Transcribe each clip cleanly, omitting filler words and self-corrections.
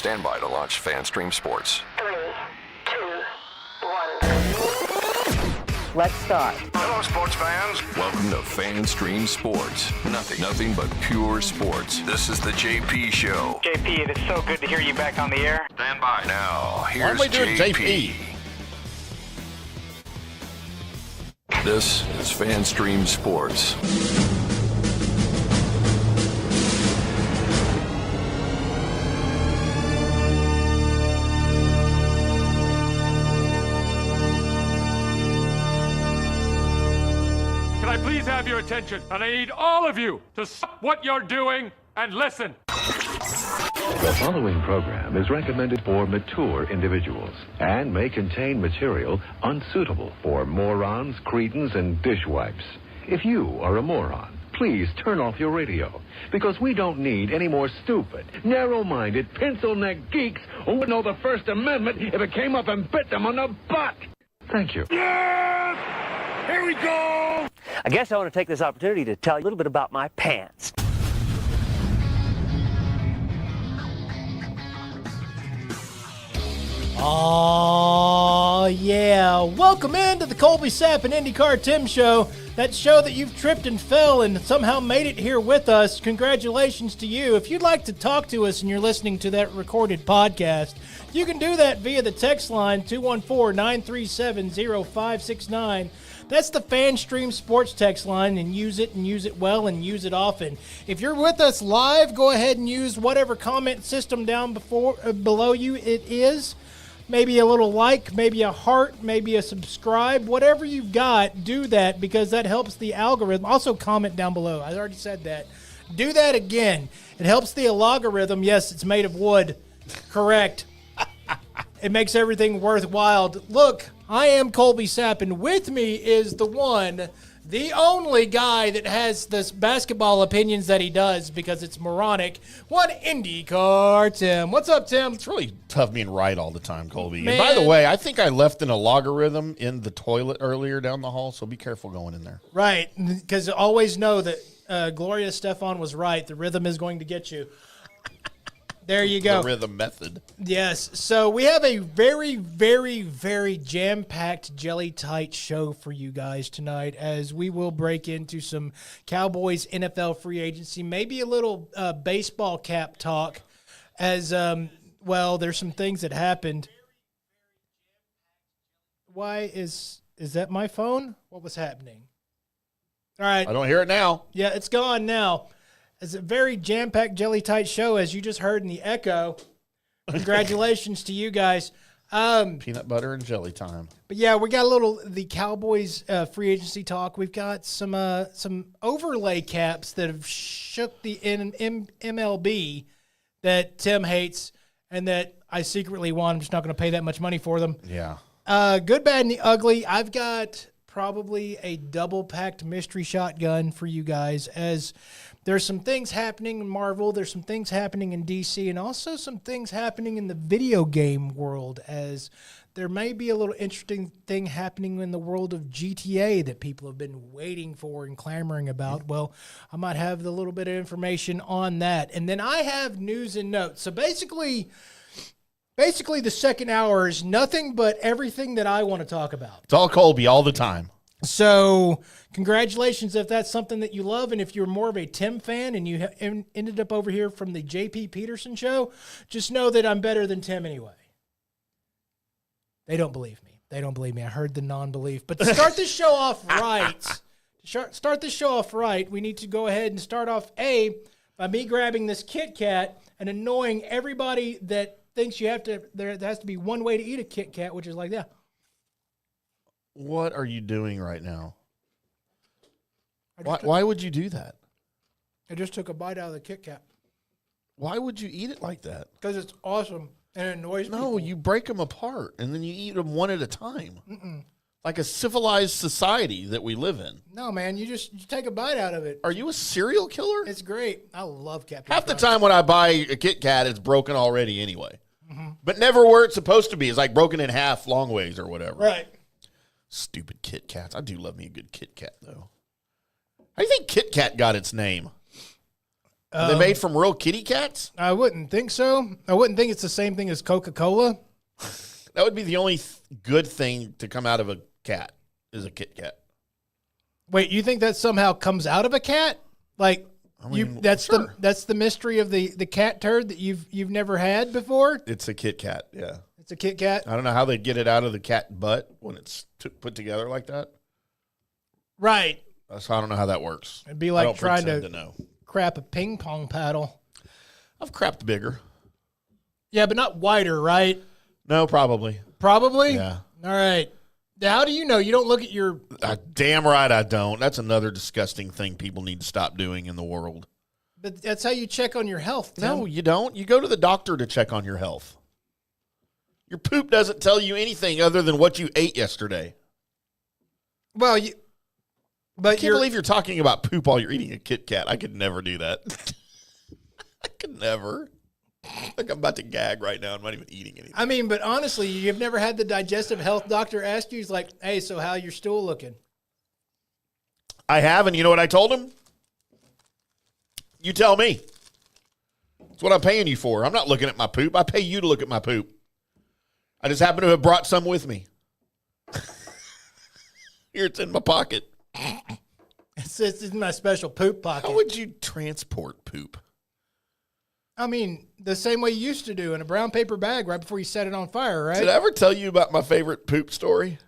Stand by to launch FanStream Sports. 3, 2, 1. Let's start. Hello, sports fans. Welcome to FanStream Sports. Nothing but pure sports. This is the JP Show. JP, it is so good to hear you back on the air. Stand by. Now, here's Why am I doing JP? This is FanStream Sports. Can I please have your attention? And I need all of you to stop what you're doing and listen. The following program is recommended for mature individuals and may contain material unsuitable for morons, cretins, and dishwipes. If you are a moron, please turn off your radio, because we don't need any more stupid, narrow-minded, pencil-neck geeks who wouldn't know the First Amendment if it came up and bit them on the butt. Thank you. Yes! Here we go! I guess I want to take this opportunity to tell you a little bit about my pants. Oh, yeah. Welcome into the Colby Sapp and IndyCar Tim Show. That show that you've tripped and fell and somehow made it here with us. Congratulations to you. If you'd like to talk to us and you're listening to that recorded podcast, you can do that via the text line 214-937-0569. That's the FanStream Sports text line, and use it well, and use it often. If you're with us live, go ahead and use whatever comment system down below you it is. Maybe a little like, maybe a heart, maybe a subscribe, whatever you've got, do that, because that helps the algorithm. Also comment down below. I already said that. Do that again. It helps the algorithm. Yes, it's made of wood. Correct. It makes everything worthwhile. Look, I am Colby Sapp, and with me is the one, the only guy that has this basketball opinions that he does, because it's moronic, one IndyCar Tim. What's up, Tim? It's really tough being right all the time, Colby. Man. And by the way, I think I left in a logarithm in the toilet earlier down the hall, so be careful going in there. Right, because always know that Gloria Stefan was right. The rhythm is going to get you. There you go. The rhythm method. Yes. So we have a very, very, very jam-packed, jelly-tight show for you guys tonight, as we will break into some Cowboys NFL free agency, maybe a little baseball cap talk, as, well, there's some things that happened. Why is that my phone? What was happening? All right. I don't hear it now. Yeah, it's gone now. It's a very jam-packed, jelly-tight show, as you just heard in the echo. Congratulations to you guys. Peanut butter and jelly time. But yeah, we got the Cowboys free agency talk. We've got some overlay caps that have shook the MLB that Tim hates and that I secretly want. I'm just not going to pay that much money for them. Yeah. Good, bad, and the ugly. I've got probably a double-packed mystery shotgun for you guys, as there's some things happening in Marvel, there's some things happening in DC, and also some things happening in the video game world, as there may be a little interesting thing happening in the world of GTA that people have been waiting for and clamoring about. Well, I might have the little bit of information on that. And then I have news and notes. So basically the second hour is nothing but everything that I want to talk about. It's all Colby all the time. So congratulations if that's something that you love. And if you're more of a Tim fan and you ended up over here from the J.P. Peterson show, just know that I'm better than Tim anyway. They don't believe me. I heard the non-belief. But to start this show off right, we need to go ahead and start off, by me grabbing this Kit Kat and annoying everybody that thinks there has to be one way to eat a Kit Kat, which is like that. What are you doing right now? Why would you do that? I just took a bite out of the Kit Kat. Why would you eat it like that? Because it's awesome and it annoys people. No, you break them apart and then you eat them one at a time. Like a civilized society that we live in. No, man, you take a bite out of it. Are you a serial killer? It's great. I love Captain Half the Crunch. time when I buy a Kit Kat, it's broken already anyway. But never where it's supposed to be. It's like broken in half long ways or whatever. Right. Stupid Kit Kats. I do love me a good Kit Kat, though. How do you think Kit Kat got its name? Are they made from real kitty cats? I wouldn't think so. I wouldn't think it's the same thing as Coca-Cola. That would be the only good thing to come out of a cat is a Kit Kat. Wait, you think that somehow comes out of a cat? Like that's sure. the mystery of the cat turd that you've never had before? It's a Kit Kat, yeah. It's a Kit Kat. I don't know how they get it out of the cat butt when it's put together like that. Right. So I don't know how that works. It'd be I like don't trying pretend to know. crap a ping pong paddle. I've crapped bigger. Yeah, but not wider, right? No, probably. Probably? Yeah. All right. Now, how do you know? You don't look at your... Damn right I don't. That's another disgusting thing people need to stop doing in the world. But that's how you check on your health, Tim. No, you don't. You go to the doctor to check on your health. Your poop doesn't tell you anything other than what you ate yesterday. Well, I can't believe you're talking about poop while you're eating a Kit Kat. I could never do that. I could never. Like I'm about to gag right now. I'm not even eating anything. I mean, but honestly, you've never had the digestive health doctor ask you, he's like, hey, so how your stool looking? I have, and you know what I told him? You tell me. That's what I'm paying you for. I'm not looking at my poop. I pay you to look at my poop. I just happen to have brought some with me. Here, it's in my pocket. It's in my special poop pocket. How would you transport poop? I mean, the same way you used to do in a brown paper bag right before you set it on fire, right? Did I ever tell you about my favorite poop story?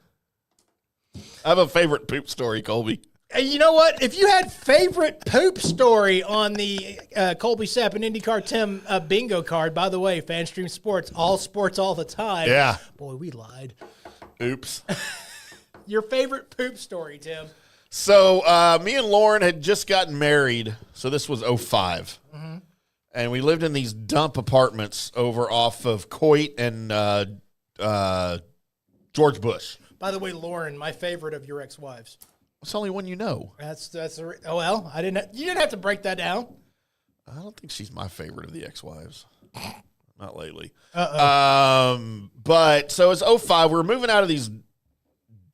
I have a favorite poop story, Colby. Hey, you know what? If you had favorite poop story on the Colby Sapp and IndyCar Tim bingo card, by the way, FanStream Sports all the time. Yeah. Boy, we lied. Oops. Your favorite poop story, Tim. So me and Lauren had just gotten married. So this was 05. Mm-hmm. And we lived in these dump apartments over off of Coit and George Bush. By the way, Lauren, my favorite of your ex-wives. It's the only one you know. Oh well, you didn't have to break that down. I don't think she's my favorite of the ex-wives. Not lately. But so it's 05. We were moving out of these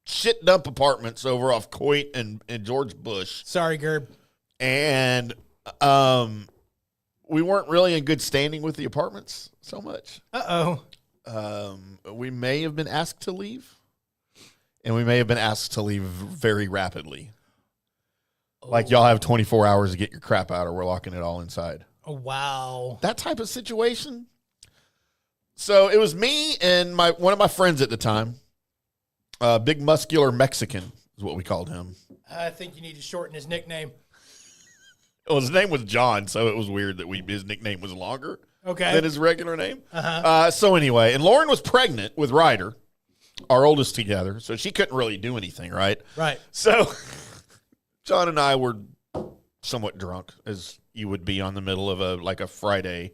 shit dump apartments over off Coit and George Bush. Sorry, Gerb. And we weren't really in good standing with the apartments so much. We may have been asked to leave, and we may have been asked to leave very rapidly. Like, y'all have 24 hours to get your crap out, or we're locking it all inside. Oh, wow. That type of situation. So it was me and one of my friends at the time, big muscular Mexican is what we called him. I think you need to shorten his nickname. Well, his name was John, so it was weird that his nickname was longer than his regular name. So anyway, and Lauren was pregnant with Ryder, our oldest together, so she couldn't really do anything, right? Right. So John and I were somewhat drunk, as you would be on the middle of a Friday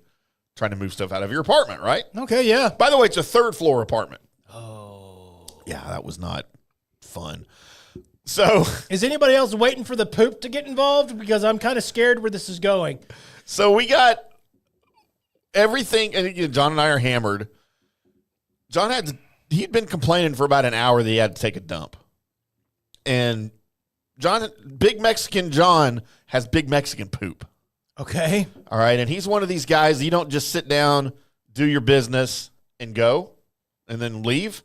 trying to move stuff out of your apartment, right? Okay, yeah. By the way, it's a third-floor apartment. Oh. Yeah, that was not fun. So, is anybody else waiting for the poop to get involved? Because I'm kind of scared where this is going. So we got everything, and again, John and I are hammered. He'd been complaining for about an hour that he had to take a dump. And Big Mexican John has big Mexican poop. Okay. All right, and he's one of these guys, you don't just sit down, do your business, and go, and then leave.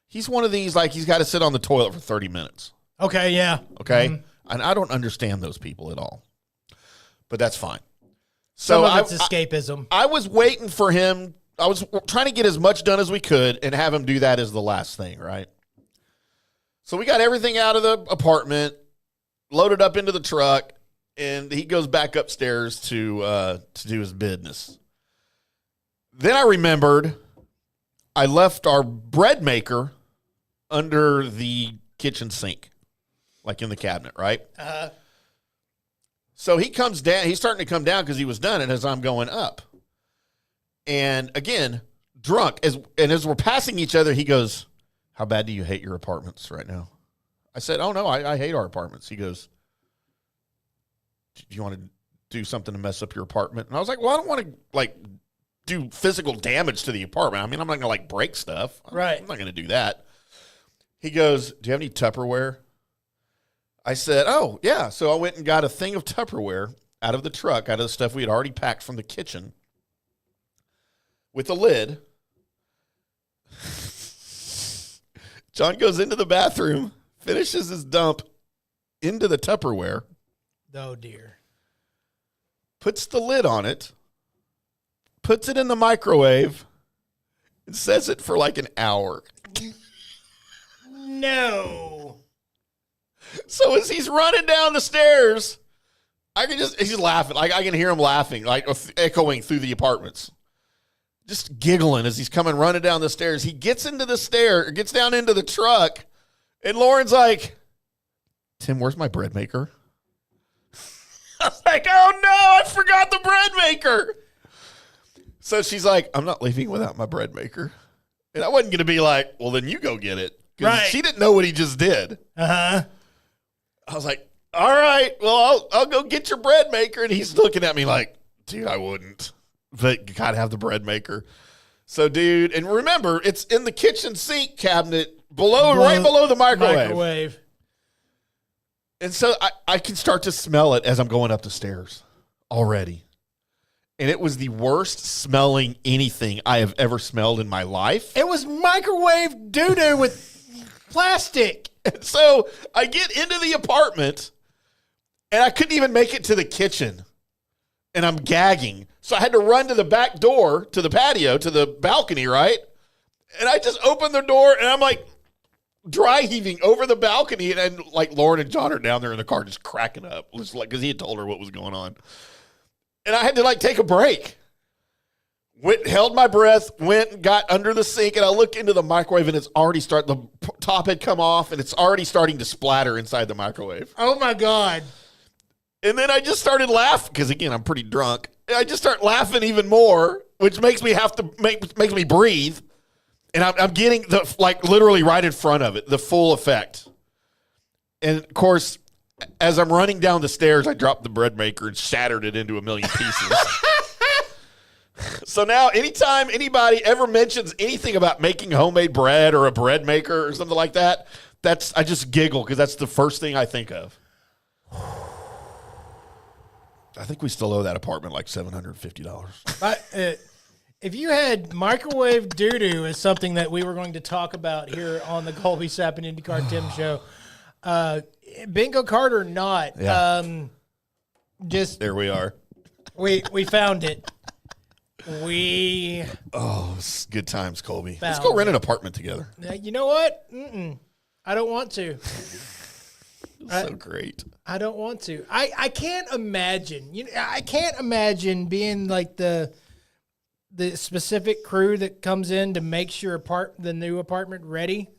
He's one of these, like, he's got to sit on the toilet for 30 minutes. Okay, yeah. Okay? Mm-hmm. And I don't understand those people at all. But that's fine. Some of it's escapism. I was waiting for him. I was trying to get as much done as we could and have him do that as the last thing, right? So we got everything out of the apartment, loaded up into the truck, and he goes back upstairs to do his business. Then I remembered I left our bread maker under the kitchen sink, like in the cabinet, right? So he comes down. He's starting to come down because he was done, and as I'm going up. And again, drunk. As we're passing each other, he goes, how bad do you hate your apartments right now? I said, oh, no, I hate our apartments. He goes, do you want to do something to mess up your apartment? And I was like, well, I don't want to, like, do physical damage to the apartment. I mean, I'm not going to, like, break stuff. Right. I'm not going to do that. He goes, do you have any Tupperware? I said, oh, yeah. So I went and got a thing of Tupperware, out of the truck, out of the stuff we had already packed from the kitchen, with a lid. John goes into the bathroom, finishes his dump into the Tupperware. Oh, dear. Puts the lid on it, puts it in the microwave, and sets it for like an hour. No. So as he's running down the stairs, he's laughing. Like I can hear him laughing, like echoing through the apartments. Just giggling as he's coming running down the stairs. He gets down into the truck, and Lauren's like, Tim, where's my bread maker? I was like, oh no, I forgot the bread maker. So she's like, I'm not leaving without my bread maker. And I wasn't going to be like, well, then you go get it. Right. She didn't know what he just did. Uh-huh. I was like, all right, well, I'll go get your bread maker. And he's looking at me like, dude, I wouldn't. But you got to have the bread maker. So, dude, and remember, it's in the kitchen sink cabinet right below the microwave. And so I can start to smell it as I'm going up the stairs already. And it was the worst smelling anything I have ever smelled in my life. It was microwave doo-doo with plastic. And so I get into the apartment, and I couldn't even make it to the kitchen. And I'm gagging. So I had to run to the back door, to the patio, to the balcony, right? And I just opened the door, and I'm like dry heaving over the balcony. And like Lauren and John are down there in the car just cracking up. Just like, because he had told her what was going on. And I had to like take a break. Held my breath, went and got under the sink, and I look into the microwave, and it's already the top had come off, and it's already starting to splatter inside the microwave. Oh, my God. And then I just started laughing, because, again, I'm pretty drunk. And I just start laughing even more, which makes me makes me breathe. And I'm getting, literally right in front of it, the full effect. And, of course, as I'm running down the stairs, I dropped the bread maker and shattered it into a million pieces. So now anytime anybody ever mentions anything about making homemade bread or a bread maker or something like that, I just giggle because that's the first thing I think of. I think we still owe that apartment like $750. If you had microwave doo-doo as something that we were going to talk about here on the Colby Sapp and IndyCar Tim show, bingo card or not, there we are. We found it. It's good times, Colby. Let's go rent an apartment together. You know what? I don't want to. So great. I don't want to. I can't imagine. I can't imagine being like the specific crew that comes in to make sure the new apartment ready,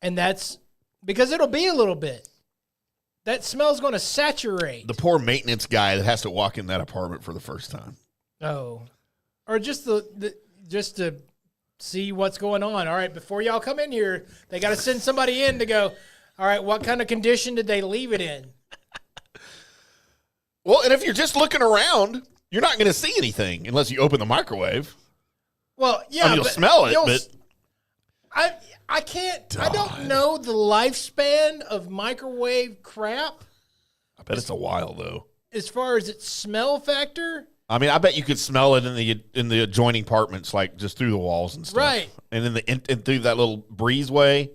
and that's because it'll be a little bit. That smell's going to saturate. The poor maintenance guy that has to walk in that apartment for the first time. Oh. Or just just to see what's going on. All right, before y'all come in here, they got to send somebody in to go, all right, what kind of condition did they leave it in? Well, and if you're just looking around, you're not going to see anything unless you open the microwave. Well, yeah. You'll smell it, but I can't. I don't know the lifespan of microwave crap. I bet it's a while, though. As far as its smell factor. I mean, I bet you could smell it in the adjoining apartments, like just through the walls and stuff. Right. And and through that little breezeway.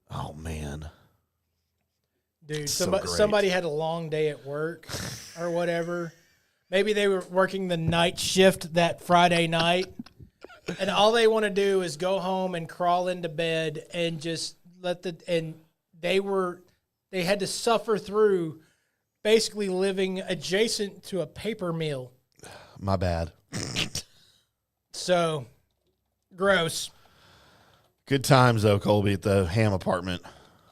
Oh, man. Dude, somebody had a long day at work or whatever. Maybe they were working the night shift that Friday night, and all they want to do is go home and crawl into bed and just they had to suffer through basically living adjacent to a paper mill. My bad. So, gross. Good times, though, Colby, at the Ham apartment.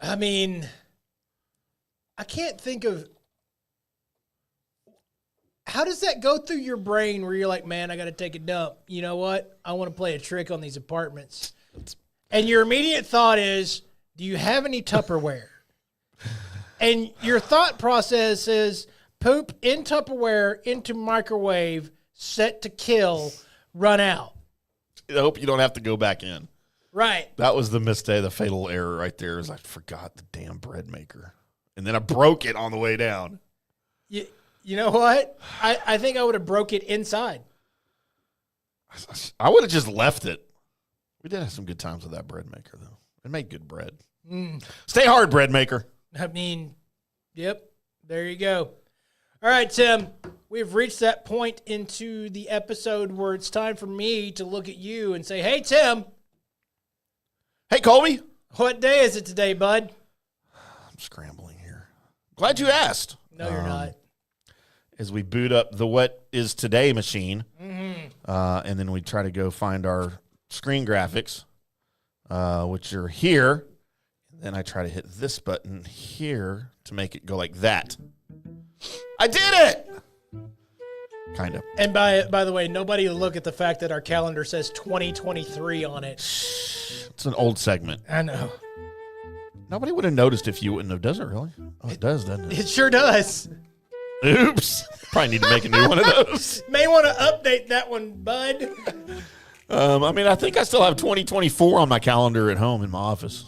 I mean, I can't think of... How does that go through your brain where you're like, man, I got to take a dump. You know what? I want to play a trick on these apartments. And your immediate thought is, do you have any Tupperware? And your thought process is poop in Tupperware into microwave, set to kill, run out. I hope you don't have to go back in. Right. That was the mistake, the fatal error right there, is I forgot the damn bread maker. And then I broke it on the way down. You know what? I think I would have broke it inside. I would have just left it. We did have some good times with that bread maker, though. It made good bread. Stay hard, bread maker. I mean, yep, there you go. All right, Tim, we've reached that point into the episode where it's time for me to look at you and say, hey, Tim. Hey, Colby. What day is it today, bud? I'm scrambling here. Glad you asked. No, you're not. As we boot up the What Is Today machine, and then we try to go find our screen graphics, which are here. Then I try to hit this button here to make it go like that. I did it! Kind of. And by the way, nobody look at the fact that our calendar says 2023 on it. It's an old segment. I know. Nobody would have noticed if you wouldn't have. Does it really? Oh, it does, doesn't it? It sure does. Oops. Probably need to make a new one of those. May want to update that one, bud. I mean, I think I still have 2024 on my calendar at home in my office.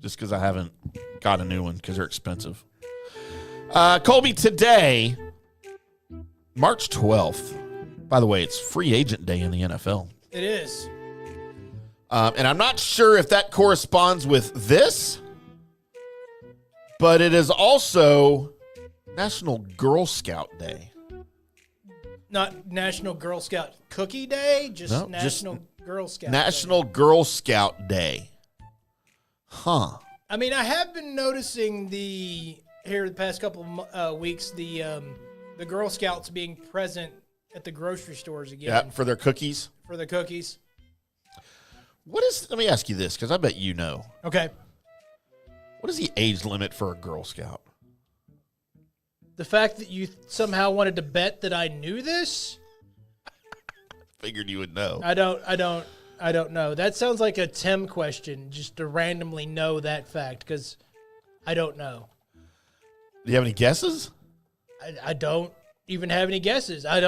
Just because I haven't got a new one because they're expensive. Colby, today, March 12th. By the way, it's free agent day in the NFL. It is. And I'm not sure if that corresponds with this, but it is also National Girl Scout Day. Not National Girl Scout Cookie Day, just No, National Girl Scout National Day. Girl Scout Day. Huh. I mean, I have been noticing here the past couple of weeks, the Girl Scouts being present at the grocery stores again. Yeah, for their cookies. For the cookies. Let me ask you this, because I bet you know. Okay. What is the age limit for a Girl Scout? The fact that you somehow wanted to bet that I knew this? Figured you would know. I don't know. That sounds like a Tim question, just to randomly know that fact, because I don't know. Do you have any guesses? I don't even have any guesses. I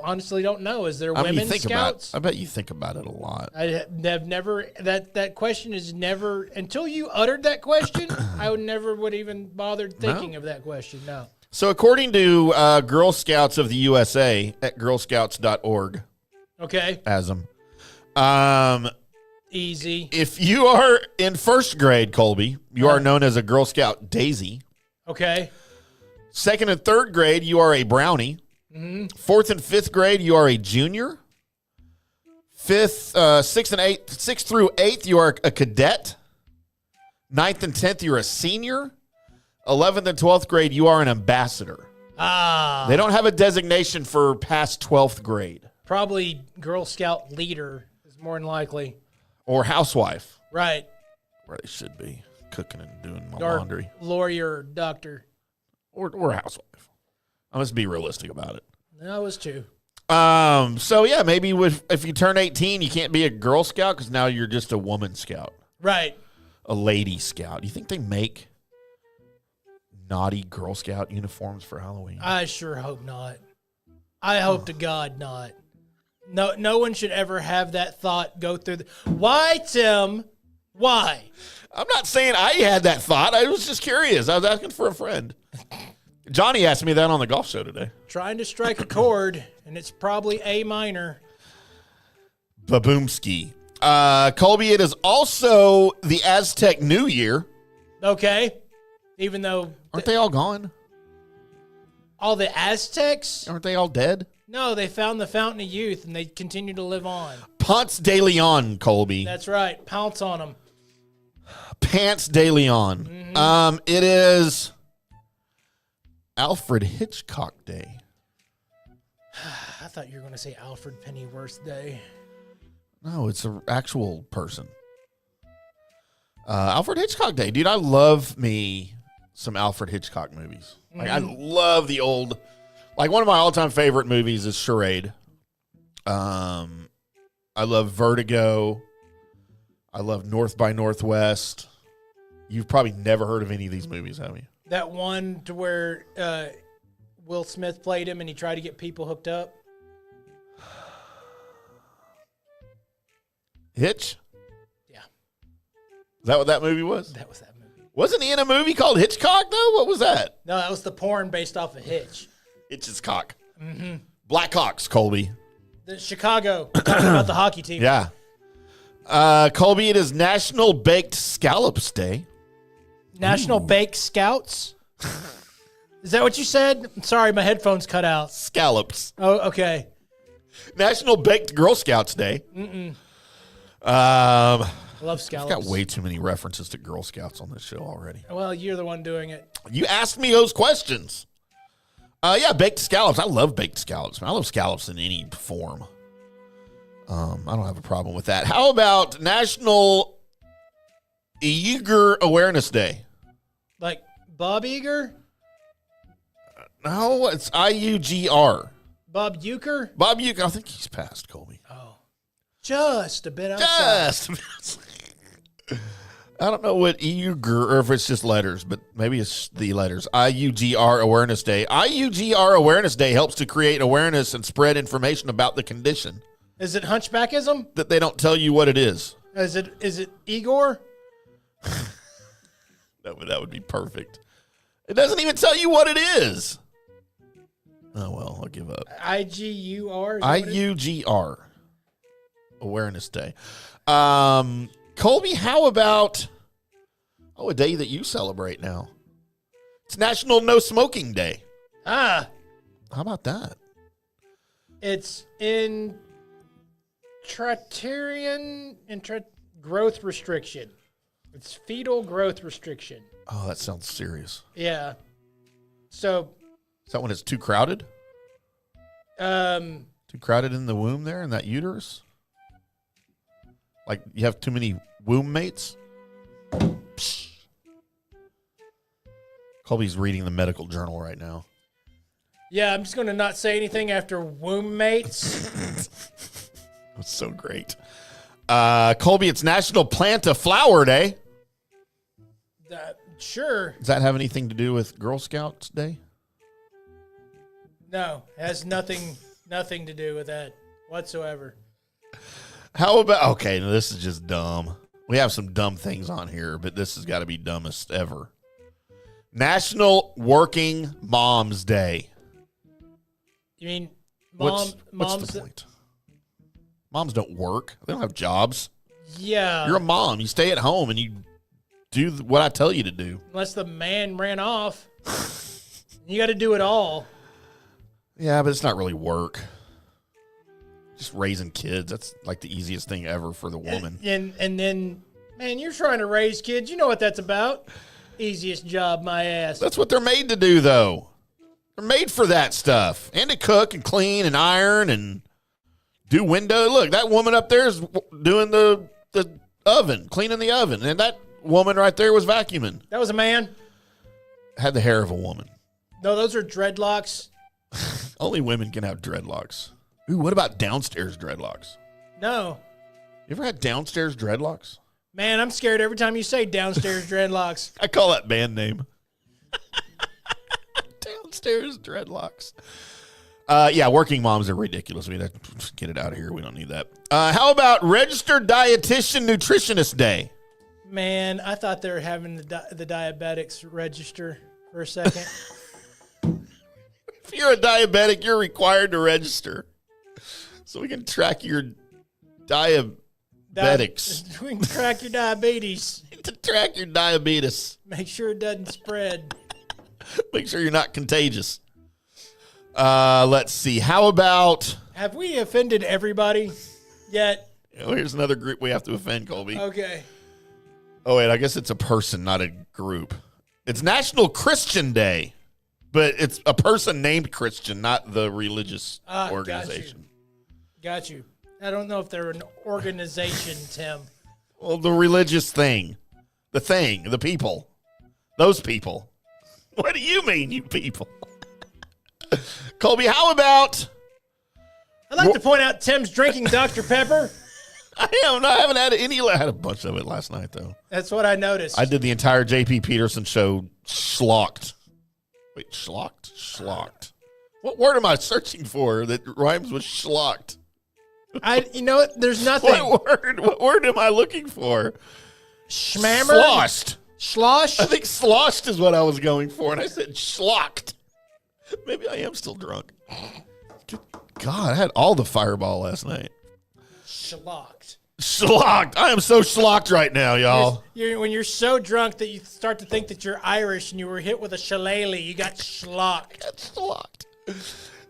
honestly don't know. Is there women scouts? I bet you think about it a lot. I have never, that question is never, until you uttered that question, I would even bothered thinking of that question. No. So according to Girl Scouts of the USA at girlscouts.org. Okay. ASM. Easy. If you are in first grade, Colby, you are known as a Girl Scout Daisy. Okay. Second and third grade, you are a brownie. Mm-hmm. Fourth and fifth grade, you are a junior. Sixth through eighth, you are a cadet. Ninth and 10th, you're a senior. 11th and 12th grade, you are an ambassador. They don't have a designation for past 12th grade. Probably Girl Scout leader is more than likely. Or housewife. Right. Where they should be, cooking and doing my Or laundry. lawyer, doctor. Or housewife. I must be realistic about it. That was too. So yeah, maybe if you turn 18, you can't be a Girl Scout because now you're just a woman scout. Right. A lady scout. Do you think they make naughty Girl Scout uniforms for Halloween? I sure hope not. I hope to God not. No one should ever have that thought go through. Why, Tim? Why? I'm not saying I had that thought. I was just curious. I was asking for a friend. Johnny asked me that on the golf show today. Trying to strike a chord, and it's probably A minor. Baboomski. Colby, it is also the Aztec New Year. Okay. Even though... Aren't they all gone? All the Aztecs? Aren't they all dead? No, they found the Fountain of Youth, and they continue to live on. Ponce de Leon, Colby. That's right. Pounce on them. Pants de Leon. Mm-hmm. It is Alfred Hitchcock Day. I thought you were going to say Alfred Pennyworth Day. No, it's an actual person. Alfred Hitchcock Day. Dude, I love me some Alfred Hitchcock movies. Like, I love the old... Like, one of my all-time favorite movies is Charade. I love Vertigo. I love North by Northwest. You've probably never heard of any of these movies, have you? That one to where Will Smith played him and he tried to get people hooked up? Hitch? Yeah. Is that what that movie was? That was that movie. Wasn't he in a movie called Hitchcock, though? What was that? No, that was the porn based off of Hitch. Itches cock. Mm-hmm. Blackhawks, Colby. The Chicago. Talking about the hockey team. Yeah. Colby, it is National Baked Scallops Day. National Baked Scouts? Is that what you said? Sorry, my headphones cut out. Scallops. Oh, okay. National Baked Girl Scouts Day. I love I've scallops. got way too many references to Girl Scouts on this show already. Well, you're the one doing it. You asked me those questions. Yeah, baked scallops. I love baked scallops. I love scallops in any form. I don't have a problem with that. How about National Eager Awareness Day? Like Bob Eager? No, it's IUGR. Bob Euchre? Bob Uecker. I think he's passed, Colby. Just a bit outside. Just. I don't know what Eager, or if it's just letters, but maybe it's the letters. IUGR Awareness Day. IUGR Awareness Day helps to create awareness and spread information about the condition. Is it hunchbackism? That they don't tell you what it is. Is it Igor? That would be perfect. It doesn't even tell you what it is. Oh, well, I'll give up. IGUR? IUGR Awareness Day. Colby, how about a day that you celebrate now? It's National No Smoking Day. How about that? It's growth restriction. It's fetal growth restriction. Oh, that sounds serious. Yeah. So. Is that when it's too crowded? Too crowded in the womb there, in that uterus? Like you have too many womb mates? Psh. Colby's reading the medical journal right now. Yeah, I'm just going to not say anything after womb mates. That's so great. Colby, it's National Plant a Flower Day. Sure. Does that have anything to do with Girl Scouts Day? No, it has nothing to do with that whatsoever. How about, okay, now this is just dumb. We have some dumb things on here, but this has got to be dumbest ever. National Working Moms Day. You mean What's moms? the point? Moms don't work. They don't have jobs. Yeah. You're a mom. You stay at home and you do what I tell you to do. Unless the man ran off. You got to do it all. Yeah, but it's not really work. Just raising kids, that's like the easiest thing ever for the woman. And then, man, you're trying to raise kids. You know what that's about. Easiest job, my ass. That's what they're made to do, though. They're made for that stuff. And to cook and clean and iron and do window. Look, that woman up there is doing the oven, cleaning the oven. And that woman right there was vacuuming. That was a man? Had the hair of a woman. No, those are dreadlocks. Only women can have dreadlocks. Ooh, what about downstairs dreadlocks? No. You ever had downstairs dreadlocks? Man, I'm scared every time you say downstairs dreadlocks. I call that band name. Downstairs dreadlocks. Yeah, working moms are ridiculous. We just get it out of here. We don't need that. How about Registered Dietitian Nutritionist Day? Man, I thought they were having the diabetics register for a second. If you're a diabetic, you're required to register. So we can track your diabetics. We can track your diabetes. To track your diabetes. Make sure it doesn't spread. Make sure you're not contagious. Let's see. How about... Have we offended everybody yet? Oh, here's another group we have to offend, Colby. Okay. Oh, wait. I guess it's a person, not a group. It's National Christian Day. But it's a person named Christian, not the religious organization. Got you. I don't know if they're an organization, Tim. Well, the religious thing. The people. Those people. What do you mean, you people? Colby, how about... I'd like to point out Tim's drinking Dr. Pepper. I haven't had any... I had a bunch of it last night, though. That's what I noticed. I did the entire J.P. Peterson show schlocked. Wait, schlocked? Schlocked. What word am I searching for that rhymes with schlocked? You know what? There's nothing. What word am I looking for? Schmammer? Sloshed. Slosh? I think sloshed is what I was going for, and I said schlocked. Maybe I am still drunk. God, I had all the Fireball last night. Schlocked. Schlocked. I am so schlocked right now, y'all. When you're so drunk that you start to think that you're Irish and you were hit with a shillelagh, you got schlocked. That's schlocked.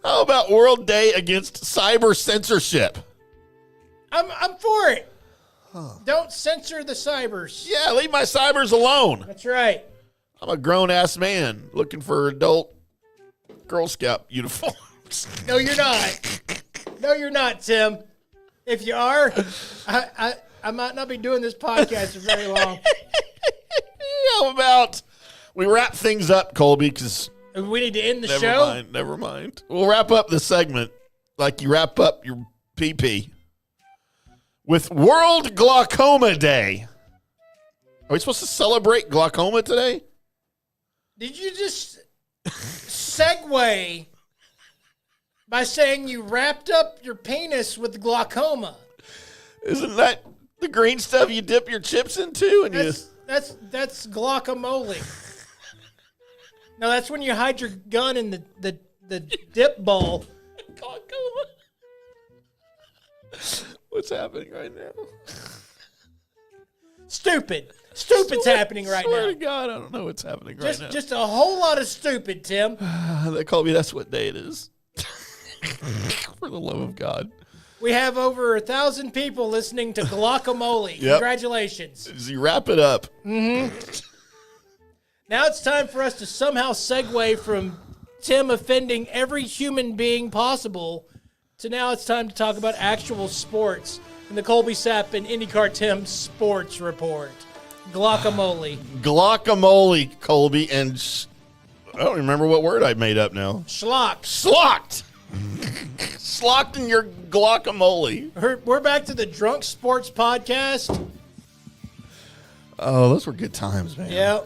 How about World Day Against Cyber Censorship? I'm for it. Don't censor the cybers. Yeah, leave my cybers alone. That's right. I'm a grown-ass man looking for adult Girl Scout uniforms. No, you're not. No, you're not, Tim. If you are, I might not be doing this podcast for very long. How about we wrap things up, Colby, because we need to end the show? Never mind. We'll wrap up the segment like you wrap up your PP with World Glaucoma Day. Are we supposed to celebrate glaucoma today? Did you just segue by saying you wrapped up your penis with glaucoma? Isn't that the green stuff you dip your chips into? And that's guacamole. No, that's when you hide your gun in the dip bowl. Glaucoma. What's happening right now? Stupid's happening right now. Swear to God, I don't know what's happening right now. Just a whole lot of stupid, Tim. They call me. That's what day it is. For the love of God. We have over 1,000 people listening to guacamole. Yep. Congratulations. As you wrap it up. Mm-hmm. Now it's time for us to somehow segue from Tim offending every human being possible to now it's time to talk about actual sports in the Colby Sapp and IndyCar Tim Sports Report. Guacamole. Guacamole, Colby, and I don't remember what word I made up now. Schlocked. Slocked. Slocked in your guacamole. We're back to the Drunk Sports Podcast. Oh, those were good times, man. Yeah.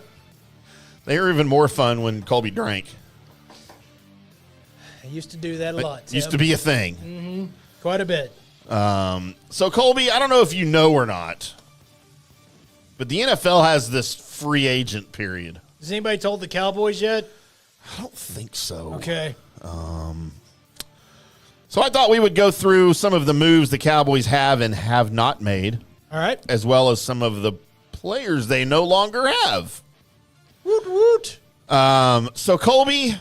They were even more fun when Colby drank. I used to do that a lot, Tim. Used to be a thing. Mm-hmm. Quite a bit. So, Colby, I don't know if you know or not, but the NFL has this free agent period. Has anybody told the Cowboys yet? I don't think so. Okay. So I thought we would go through some of the moves the Cowboys have and have not made. All right. As well as some of the players they no longer have. Woot woot. So, Colby,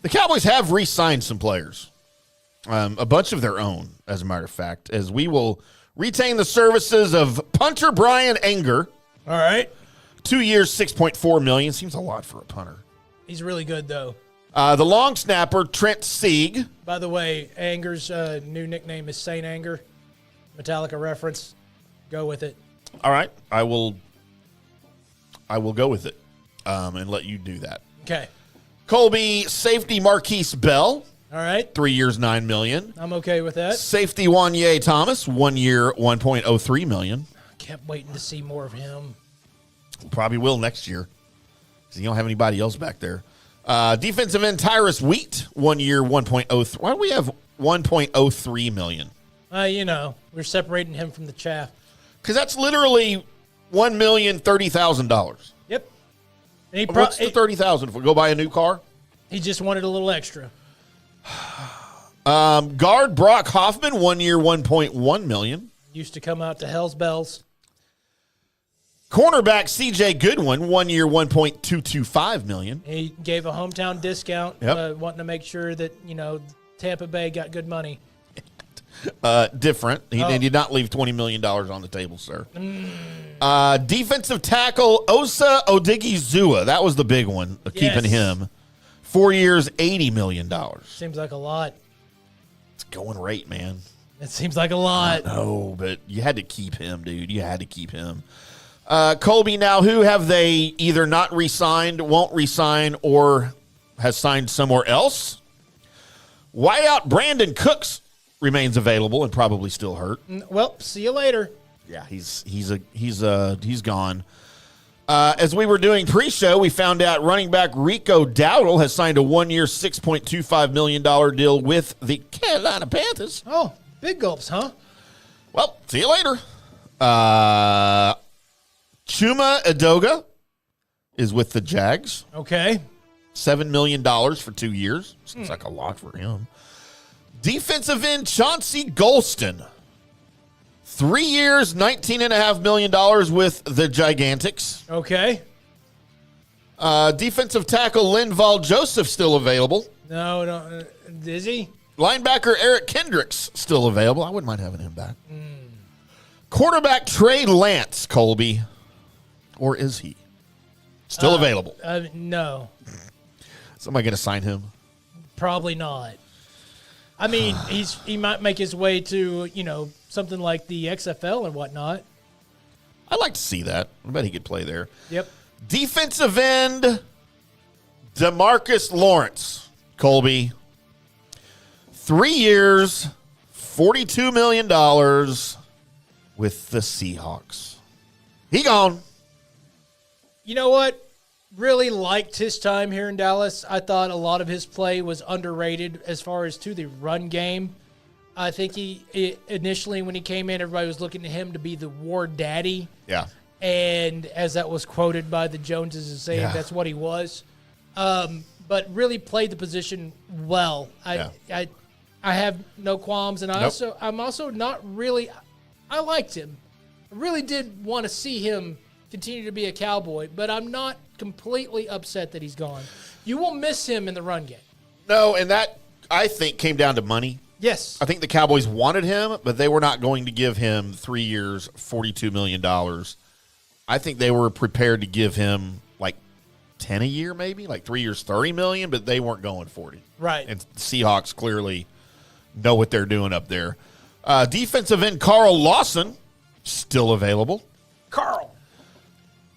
the Cowboys have re-signed some players. A bunch of their own, as a matter of fact, as we will retain the services of punter Brian Anger. All right. 2 years, $6.4 million. Seems a lot for a punter. He's really good, though. The long snapper, Trent Sieg. By the way, Anger's new nickname is Saint Anger. Metallica reference. Go with it. All right. I will go with it and let you do that. Okay. Colby, safety Marquise Bell. All right. 3 years, $9 million. I'm okay with that. Safety Wanye Thomas, 1 year, $1.03 million. Kept waiting to see more of him. Probably will next year because you don't have anybody else back there. Defensive end Tyrus Wheat, 1 year, 1.03. Why do we have 1.03 million? We're separating him from the chaff. Because that's literally $1,030,000. Yep. And What's the $30,000 if we go buy a new car? He just wanted a little extra. Guard Brock Hoffman, 1 year, $1.1 million. Used to come out to Hell's Bells. Cornerback C.J. Goodwin, 1 year, $1.225 million. He gave a hometown discount, Yep. wanting to make sure that, Tampa Bay got good money. Different. He did not leave $20 million on the table, sir. Defensive tackle Osa Odigizua. That was the big one, keeping him. 4 years, $80 million. Seems like a lot. It's going rate, man. It seems like a lot. No, but you had to keep him, dude. You had to keep him. Colby, now who have they either not re-signed, won't re-sign, or has signed somewhere else? Wideout Brandon Cooks remains available and probably still hurt. Well, see you later. Yeah, he's gone. As we were doing pre-show, we found out running back Rico Dowdle has signed a 1 year, $6.25 million deal with the Carolina Panthers. Oh, big gulps, huh? Well, see you later. Chuma Edoga is with the Jags. Okay. $7 million for 2 years. Seems like a lot for him. Defensive end Chauncey Golston. 3 years, $19.5 million with the Gigantics. Okay. Defensive tackle Linval Joseph still available. No, is he? Linebacker Eric Kendricks still available. I wouldn't mind having him back. Quarterback Trey Lance, Colby. Or is he? Still available. No. Somebody going to sign him? Probably not. I mean, he might make his way to, something like the XFL and whatnot. I'd like to see that. I bet he could play there. Yep. Defensive end DeMarcus Lawrence, Colby. 3 years, $42 million with the Seahawks. He gone. You know what? Really liked his time here in Dallas. I thought a lot of his play was underrated as far as to the run game. I think initially when he came in, everybody was looking to him to be the war daddy. Yeah. And as that was quoted by the Joneses as saying that's what he was. But really played the position well. I have no qualms, and I'm also not really. I liked him. I really did want to see him continue to be a Cowboy, but I'm not completely upset that he's gone. You will miss him in the run game. No, and that I think came down to money. Yes. I think the Cowboys wanted him, but they were not going to give him 3 years, $42 million. I think they were prepared to give him like 10 a year, maybe like 3 years, $30 million, but they weren't going 40. Right. And the Seahawks clearly know what they're doing up there. Defensive end Carl Lawson, still available. Carl.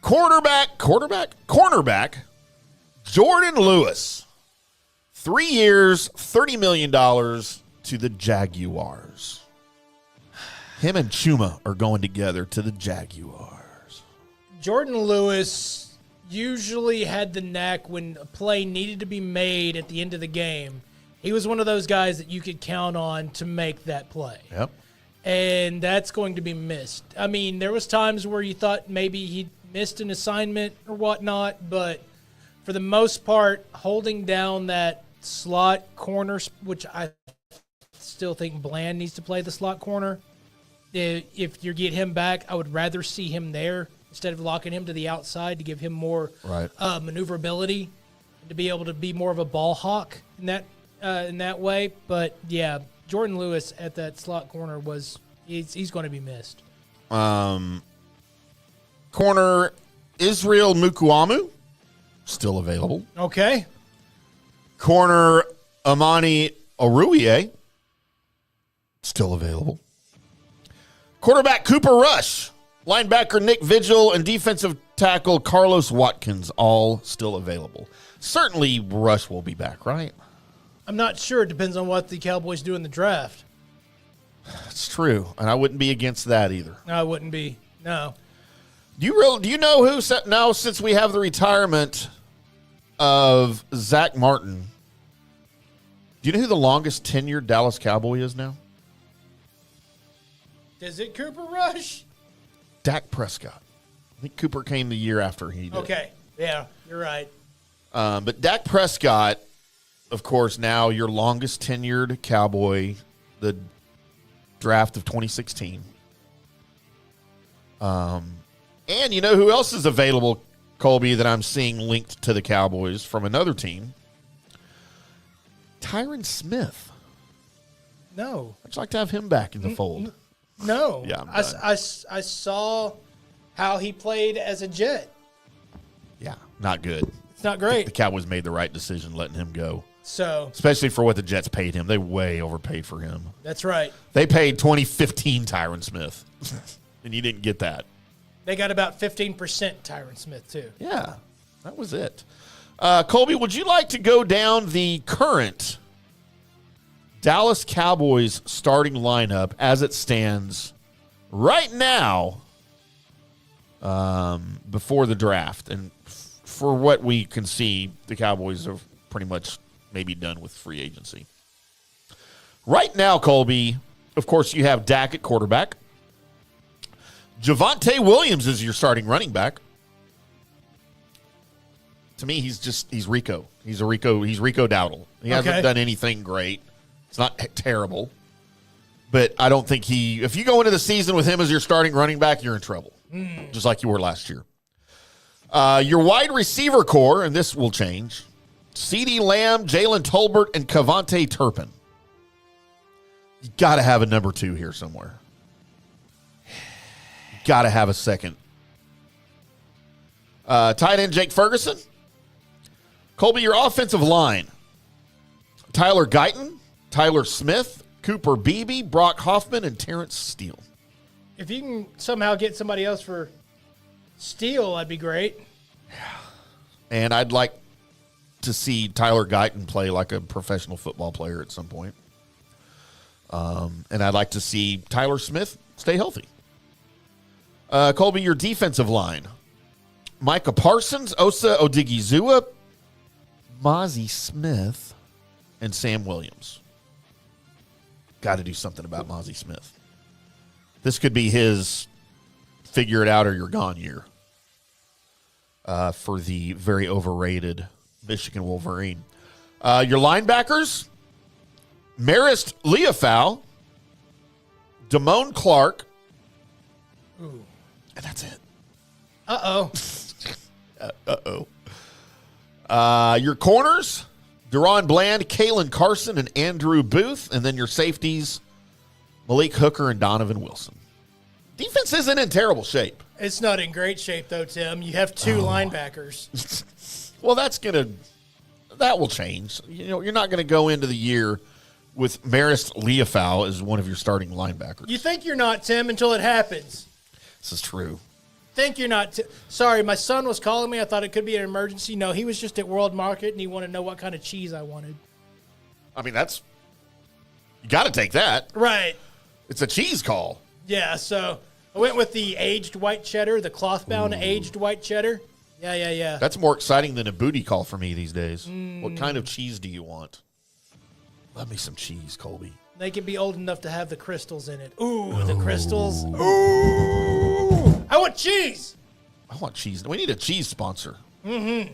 Cornerback, Jordan Lewis. 3 years, $30 million to the Jaguars. Him and Chuma are going together to the Jaguars. Jordan Lewis usually had the knack when a play needed to be made at the end of the game. He was one of those guys that you could count on to make that play. Yep. And that's going to be missed. I mean, there was times where you thought maybe he missed an assignment or whatnot, but for the most part, holding down that slot corner, which I still think Bland needs to play the slot corner. If you get him back, I would rather see him there instead of locking him to the outside to give him more maneuverability and to be able to be more of a ball hawk in that way. But yeah, Jordan Lewis at that slot corner he's going to be missed. Corner Israel Mukuamu, still available. Okay. Corner Amani Oruye, still available. Quarterback Cooper Rush, linebacker Nick Vigil, and defensive tackle Carlos Watkins, all still available. Certainly Rush will be back, right? I'm not sure. It depends on what the Cowboys do in the draft. It's true, and I wouldn't be against that either. No, I wouldn't be. No. Do you know who now, since we have the retirement of Zach Martin, do you know who the longest tenured Dallas Cowboy is now? Is it Cooper Rush? Dak Prescott. I think Cooper came the year after he did. Okay. Yeah, you're right. But Dak Prescott, of course, now your longest tenured Cowboy, the draft of 2016. And you know who else is available, Colby, that I'm seeing linked to the Cowboys from another team? Tyron Smith. No. I'd like to have him back in the fold. No. Yeah, I saw how he played as a Jet. Yeah, not good. It's not great. The Cowboys made the right decision letting him go. So, especially for what the Jets paid him. They way overpaid for him. That's right. They paid 2015 Tyron Smith, and you didn't get that. They got about 15% Tyron Smith, too. Yeah, that was it. Colby, would you like to go down the current Dallas Cowboys starting lineup as it stands right now before the draft? And for what we can see, the Cowboys are pretty much maybe done with free agency. Right now, Colby, of course, you have Dak at quarterback. Javonte Williams is your starting running back. To me, he's Rico. He's Rico Dowdle. He hasn't done anything great. It's not terrible. But I don't think if you go into the season with him as your starting running back, you're in trouble. Just like you were last year. Your wide receiver core, and this will change, CeeDee Lamb, Jalen Tolbert, and Cavante Turpin. You got to have a number 2 here somewhere. Got to have a second. Tight end Jake Ferguson. Colby, your offensive line. Tyler Guyton, Tyler Smith, Cooper Beebe, Brock Hoffman, and Terrence Steele. If you can somehow get somebody else for Steele, that'd be great. And I'd like to see Tyler Guyton play like a professional football player at some point. And I'd like to see Tyler Smith stay healthy. Colby, your defensive line. Micah Parsons, Osa Odigizua, Mozzie Smith, and Sam Williams. Got to do something about Mozzie Smith. This could be his figure it out or you're gone year for the very overrated Michigan Wolverine. Your linebackers, Marist Liufau, Damone Clark, and that's it. Uh-oh. Your corners, Deron Bland, Kalen Carson, and Andrew Booth. And then your safeties, Malik Hooker and Donovan Wilson. Defense isn't in terrible shape. It's not in great shape, though, Tim. You have 2 linebackers. Well, that will change. You know, you're not going to go into the year with Marist Liufau as one of your starting linebackers. You think you're not, Tim, until it happens. This is true. Think you're not. Sorry, my son was calling me. I thought it could be an emergency. No, he was just at World Market, and he wanted to know what kind of cheese I wanted. I mean, you got to take that. Right. It's a cheese call. Yeah, so I went with the aged white cheddar, the cloth-bound aged white cheddar. Yeah. That's more exciting than a booty call for me these days. What kind of cheese do you want? Love me some cheese, Colby. They can be old enough to have the crystals in it. Ooh, the crystals. Ooh. I want cheese. I want cheese. We need a cheese sponsor. Mm-hmm.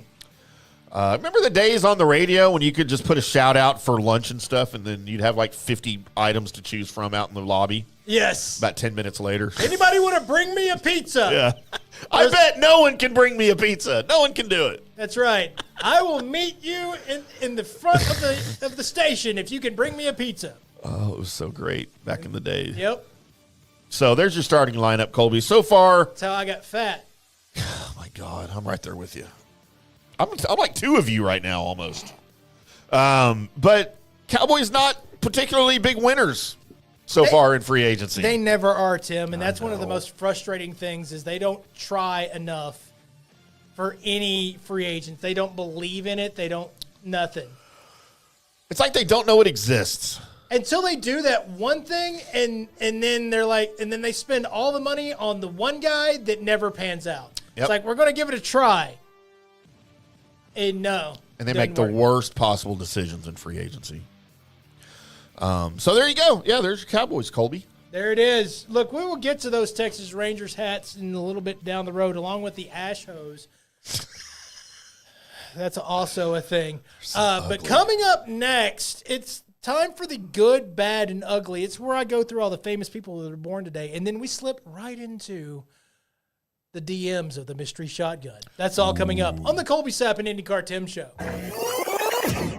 Remember the days on the radio when you could just put a shout out for lunch and stuff, and then you'd have like 50 items to choose from out in the lobby? Yes. About 10 minutes later. Anybody want to bring me a pizza? Yeah. I bet no one can bring me a pizza. No one can do it. That's right. I will meet you in the front of the station if you can bring me a pizza. Oh, it was so great back in the day. Yep. So there's your starting lineup, Colby. So far. That's how I got fat. Oh, my God. I'm right there with you. I'm like 2 of you right now almost. But Cowboys not particularly big winners so far in free agency. They never are, Tim, and that's one of the most frustrating things is they don't try enough for any free agents. They don't believe in it. They don't nothing. It's like they don't know it exists. Until they do that one thing, and then they're like, and then they spend all the money on the one guy that never pans out. Yep. It's like, we're going to give it a try. And no. And they make the worst possible decisions in free agency. So there you go. Yeah, there's your Cowboys, Colby. There it is. Look, we will get to those Texas Rangers hats in a little bit down the road, along with the ash hose. That's also a thing. But coming up next, it's time for the good, bad, and ugly. It's where I go through all the famous people that are born today, and then we slip right into the DMs of the Mystery Shotgun. That's all coming up on the Colby Sapp and IndyCar Tim Show.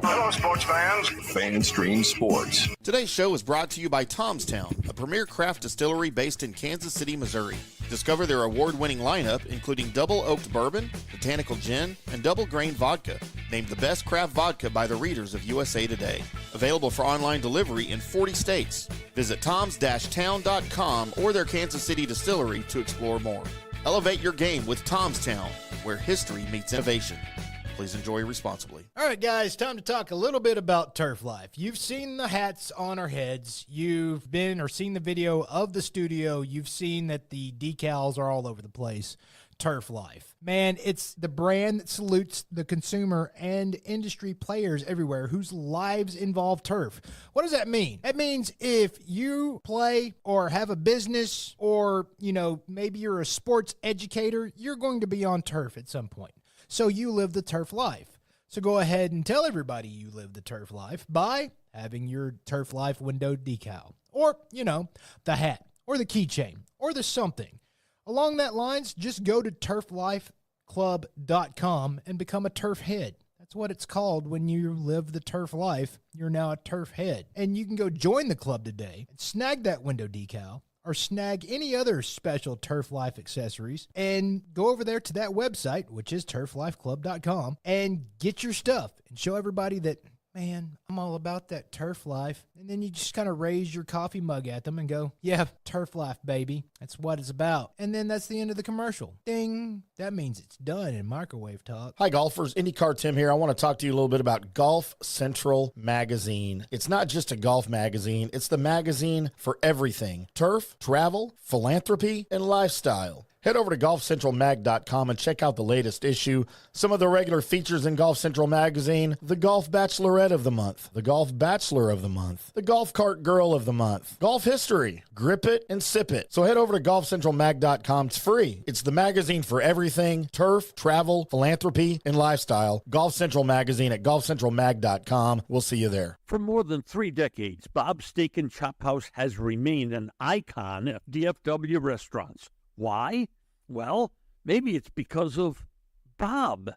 Hello, sports fans. FanStream Sports. Today's show is brought to you by Tom's Town, a premier craft distillery based in Kansas City, Missouri. Discover their award-winning lineup, including double oaked bourbon, botanical gin, and double grain vodka, named the best craft vodka by the readers of USA Today. Available for online delivery in 40 states. Visit toms-town.com or their Kansas City distillery to explore more. Elevate your game with Tom's Town, where history meets innovation. Please enjoy responsibly. All right, guys, time to talk a little bit about Turf Life. You've seen the hats on our heads. You've been or seen the video of the studio. You've seen that the decals are all over the place. Turf Life. Man, it's the brand that salutes the consumer and industry players everywhere whose lives involve turf. What does that mean? That means if you play or have a business or, maybe you're a sports educator, you're going to be on turf at some point. So you live the turf life. So go ahead and tell everybody you live the turf life by having your Turf Life window decal, or, the hat, or the keychain, or the something. Along that lines, just go to turflifeclub.com and become a turf head. That's what it's called when you live the turf life. You're now a turf head. And you can go join the club today and snag that window decal or snag any other special Turf Life accessories and go over there to that website, which is turflifeclub.com, and get your stuff and show everybody that, man, I'm all about that turf life. And then you just kind of raise your coffee mug at them and go, yeah, turf life, baby. That's what it's about. And then that's the end of the commercial. Ding. That means it's done in microwave talk. Hi, golfers. IndyCar Tim here. I want to talk to you a little bit about Golf Central Magazine. It's not just a golf magazine. It's the magazine for everything. Turf, travel, philanthropy, and lifestyle. Head over to golfcentralmag.com and check out the latest issue. Some of the regular features in Golf Central Magazine: the Golf Bachelorette of the Month, the Golf Bachelor of the Month, the Golf Cart Girl of the Month, Golf History, Grip It and Sip It. So head over to golfcentralmag.com. It's free. It's the magazine for everything: turf, travel, philanthropy, and lifestyle. Golf Central Magazine at golfcentralmag.com. We'll see you there. For more than 3 decades, Bob's Steak and Chop House has remained an icon of DFW restaurants. Why? Well, maybe it's because of Bob.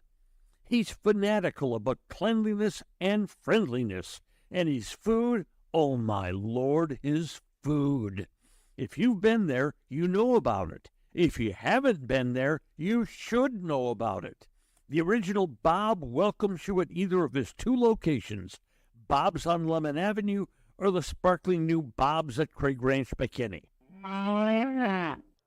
He's fanatical about cleanliness and friendliness, and his food, oh my Lord, his food. If you've been there, you know about it. If you haven't been there, you should know about it. The original Bob welcomes you at either of his 2 locations, Bob's on Lemon Avenue or the sparkling new Bob's at Craig Ranch, McKinney.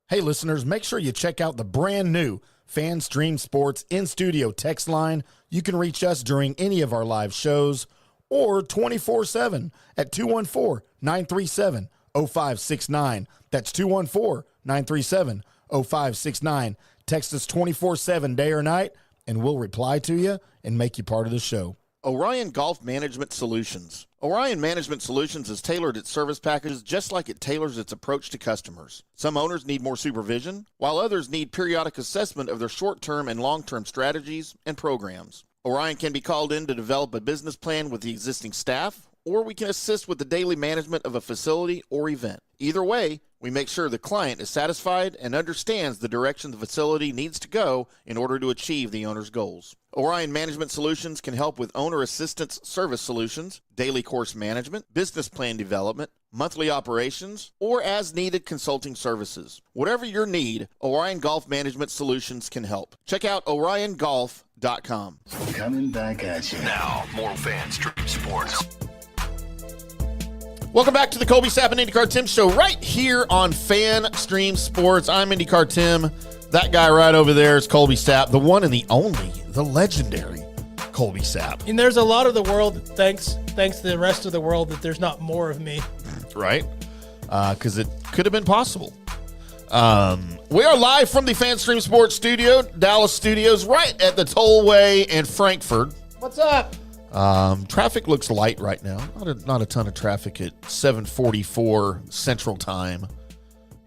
Hey, listeners, make sure you check out the brand new FanStream Sports in-studio text line. You can reach us during any of our live shows or 24/7 at 214-937-0569. That's 214-937-0569. Text us 24/7 day or night, and we'll reply to you and make you part of the show. Orion Golf Management Solutions. Orion Management Solutions has tailored its service packages just like it tailors its approach to customers. Some owners need more supervision, while others need periodic assessment of their short-term and long-term strategies and programs. Orion can be called in to develop a business plan with the existing staff, or we can assist with the daily management of a facility or event. Either way, we make sure the client is satisfied and understands the direction the facility needs to go in order to achieve the owner's goals. Orion Management Solutions can help with owner assistance service solutions, daily course management, business plan development, monthly operations, or as-needed consulting services. Whatever your need, Orion Golf Management Solutions can help. Check out oriongolf.com. Coming back at you. Now, more FanStream Sports. Welcome back to the Colby Sapp and IndyCar Tim show right here on FanStream Sports. I'm IndyCar Tim. That guy right over there is Colby Sapp, the one and the only, the legendary Colby Sapp. And there's a lot of the world, thanks to the rest of the world, that there's not more of me. Right? Because it could have been possible. We are live from the FanStream Sports studio, Dallas studios, right at the tollway in Frankfurt. What's up? Traffic looks light right now. Not a ton of traffic at 7:44 Central Time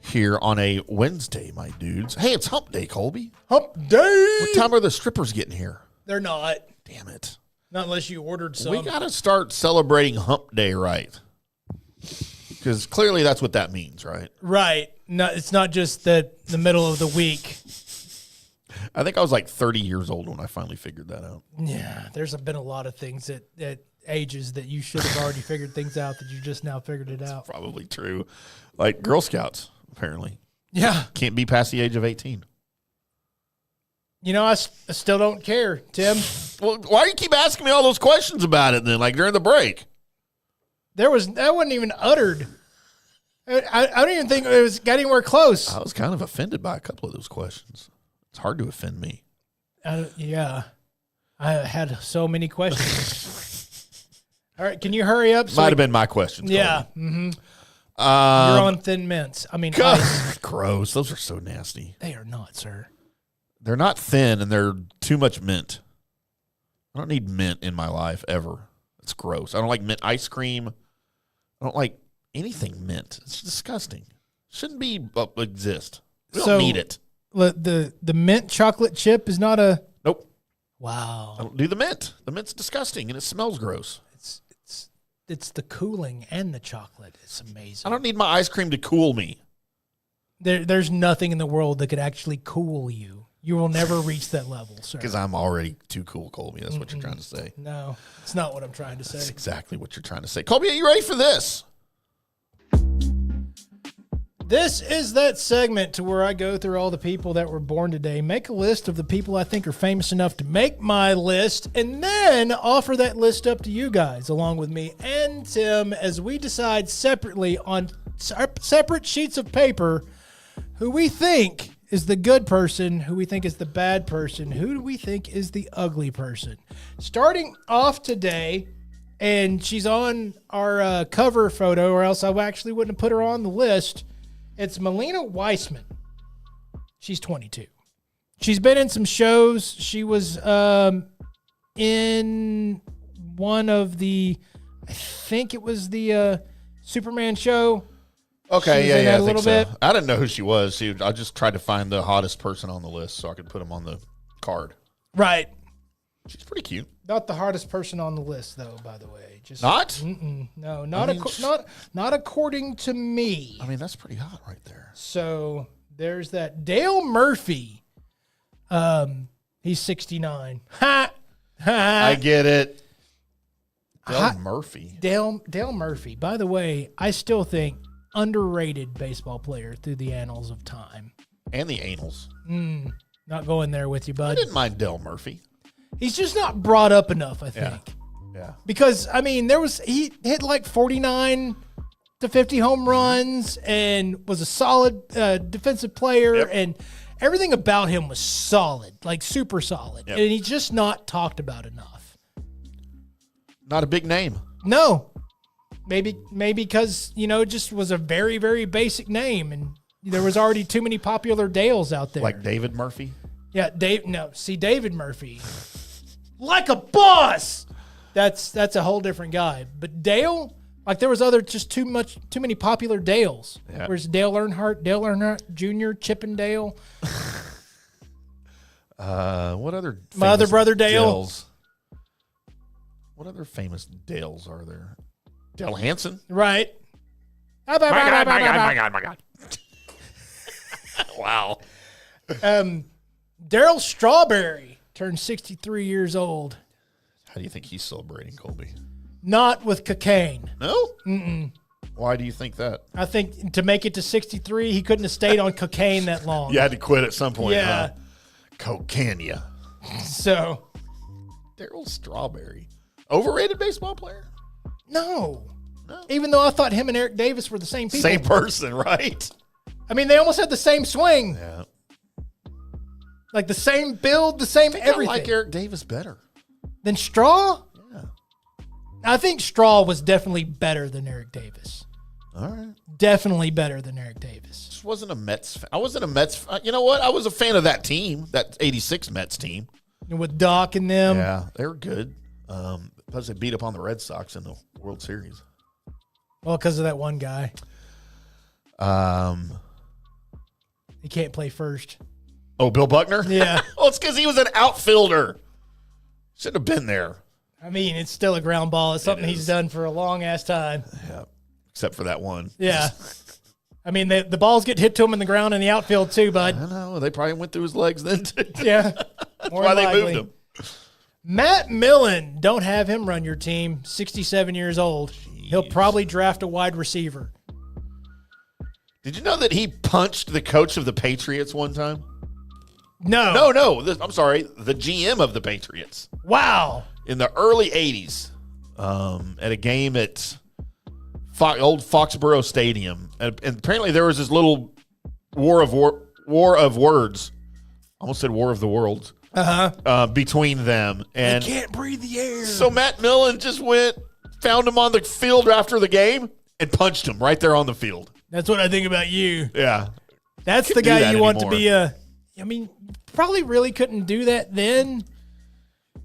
here on a Wednesday, my dudes. Hey, it's Hump Day, Colby. Hump Day! What time are the strippers getting here? They're not. Damn it. Not unless you ordered some. We got to start celebrating Hump Day right. Because clearly that's what that means, right? Right. No, it's not just the middle of the week. I think I was like 30 years old when I finally figured that out. Yeah, there's been a lot of things at ages that you should have already figured things out that you just now figured it out. Probably true. Like Girl Scouts, apparently. Yeah. Can't be past the age of 18. You know, I still don't care, Tim. Well, why do you keep asking me all those questions about it then, like during the break? That wasn't even uttered. I don't even think it got anywhere close. I was kind of offended by a couple of those questions. It's hard to offend me. Yeah. I had so many questions. All right, can you hurry up? Might have been my questions. Yeah. Mm-hmm. You're on thin mints. I mean, ice. Gross. Those are so nasty. They are not, sir. They're not thin, and they're too much mint. I don't need mint in my life, ever. It's gross. I don't like mint ice cream. I don't like anything mint. It's disgusting. Shouldn't be exist. We don't need it. The mint chocolate chip is not a... Nope. Wow. I don't do the mint. The mint's disgusting and it smells gross. It's the cooling and the chocolate. It's amazing. I don't need my ice cream to cool me. There's nothing in the world that could actually cool you. You will never reach that level, sir. Because I'm already too cool, Colby. That's what you're trying to say. No, it's not what I'm trying to say. That's exactly what you're trying to say. Colby, are you ready for this? This is that segment to where I go through all the people that were born today, make a list of the people I think are famous enough to make my list, and then offer that list up to you guys along with me and Tim as we decide separately on separate sheets of paper who we think is the good person, who we think is the bad person, who do we think is the ugly person. Starting off today, and she's on our cover photo, or else I actually wouldn't have put her on the list. It's Melina Weissman. She's 22. She's been in some shows. She was in one of the, I think it was the Superman show. Okay, I I think little so. bit. I didn't know who she was. I just tried to find the hottest person on the list so I could put them on the card. Right. She's pretty cute. Not the hardest person on the list, though, by the way. Just Not? No, not according to me. I mean, that's pretty hot right there. So there's that. Dale Murphy. He's 69. Ha! I get it. Dale Murphy. Dale Murphy. By the way, I still think underrated baseball player through the annals of time. And the anals. Not going there with you, I bud. didn't mind Dale Murphy. He's just not brought up enough, I think. Yeah. Because, I mean, he hit like 49 to 50 home runs and was a solid defensive player. Yep. And everything about him was solid, like super solid. Yep. And he's just not talked about enough. Not a big name. No. Maybe because, just was a very, very basic name. And there was already too many popular Dales out there. Like David Murphy? Yeah, David Murphy. Like a boss! That's a whole different guy. But Dale, like there was too many popular Dales. Yeah. There's Dale Earnhardt Jr., Chippendale. What other My other brother Dale. Dales? What other famous Dales are there? Dale Hansen? Right. My God. Wow. Daryl Strawberry turned 63 years old. How do you think he's celebrating, Colby? Not with cocaine. No? Mm-mm. Why do you think that? I think to make it to 63, he couldn't have stayed on cocaine that long. You had to quit at some point, Yeah. huh? Cocaine. So. Daryl Strawberry. Overrated baseball player? No. No. Even though I thought him and Eric Davis were the same people. Same person, right? I mean, they almost had the same swing. Yeah. Like the same build, the same everything. I like Eric Davis better. Than Straw? Yeah. I think Straw was definitely better than Eric Davis. All right. Definitely better than Eric Davis. Just wasn't a Mets fan. I wasn't a Mets fan. You know what? I was a fan of that team, that 86 Mets team. And with Doc and them. Yeah, they were good. Plus they beat up on the Red Sox in the World Series. Well, because of that one guy. He can't play first. Oh, Bill Buckner? Yeah. Well, it's because he was an outfielder. Shouldn't have been there. I mean, it's still a ground ball. It's something It he's is. done for a long ass time. Yeah. Except for that one. Yeah. I mean, the balls get hit to him in the ground in the outfield too, bud. I know. They probably went through his legs then, too. Yeah. That's why they moved him. Matt Millen, don't have him run your team. 67 years old. Jeez. He'll probably draft a wide receiver. Did you know that he punched the coach of the Patriots one time? No. No. I'm sorry. The GM of the Patriots. Wow. In the early 80s, at a game at old Foxborough Stadium. And apparently there was this little war of words. I almost said War of the Worlds. Between them. And I can't breathe the air. so Matt Millen just found him on the field after the game and punched him right there on the field. That's what I think about you. Yeah. That's the Couldn't do guy that you want to anymore. be I mean, probably really couldn't do that then.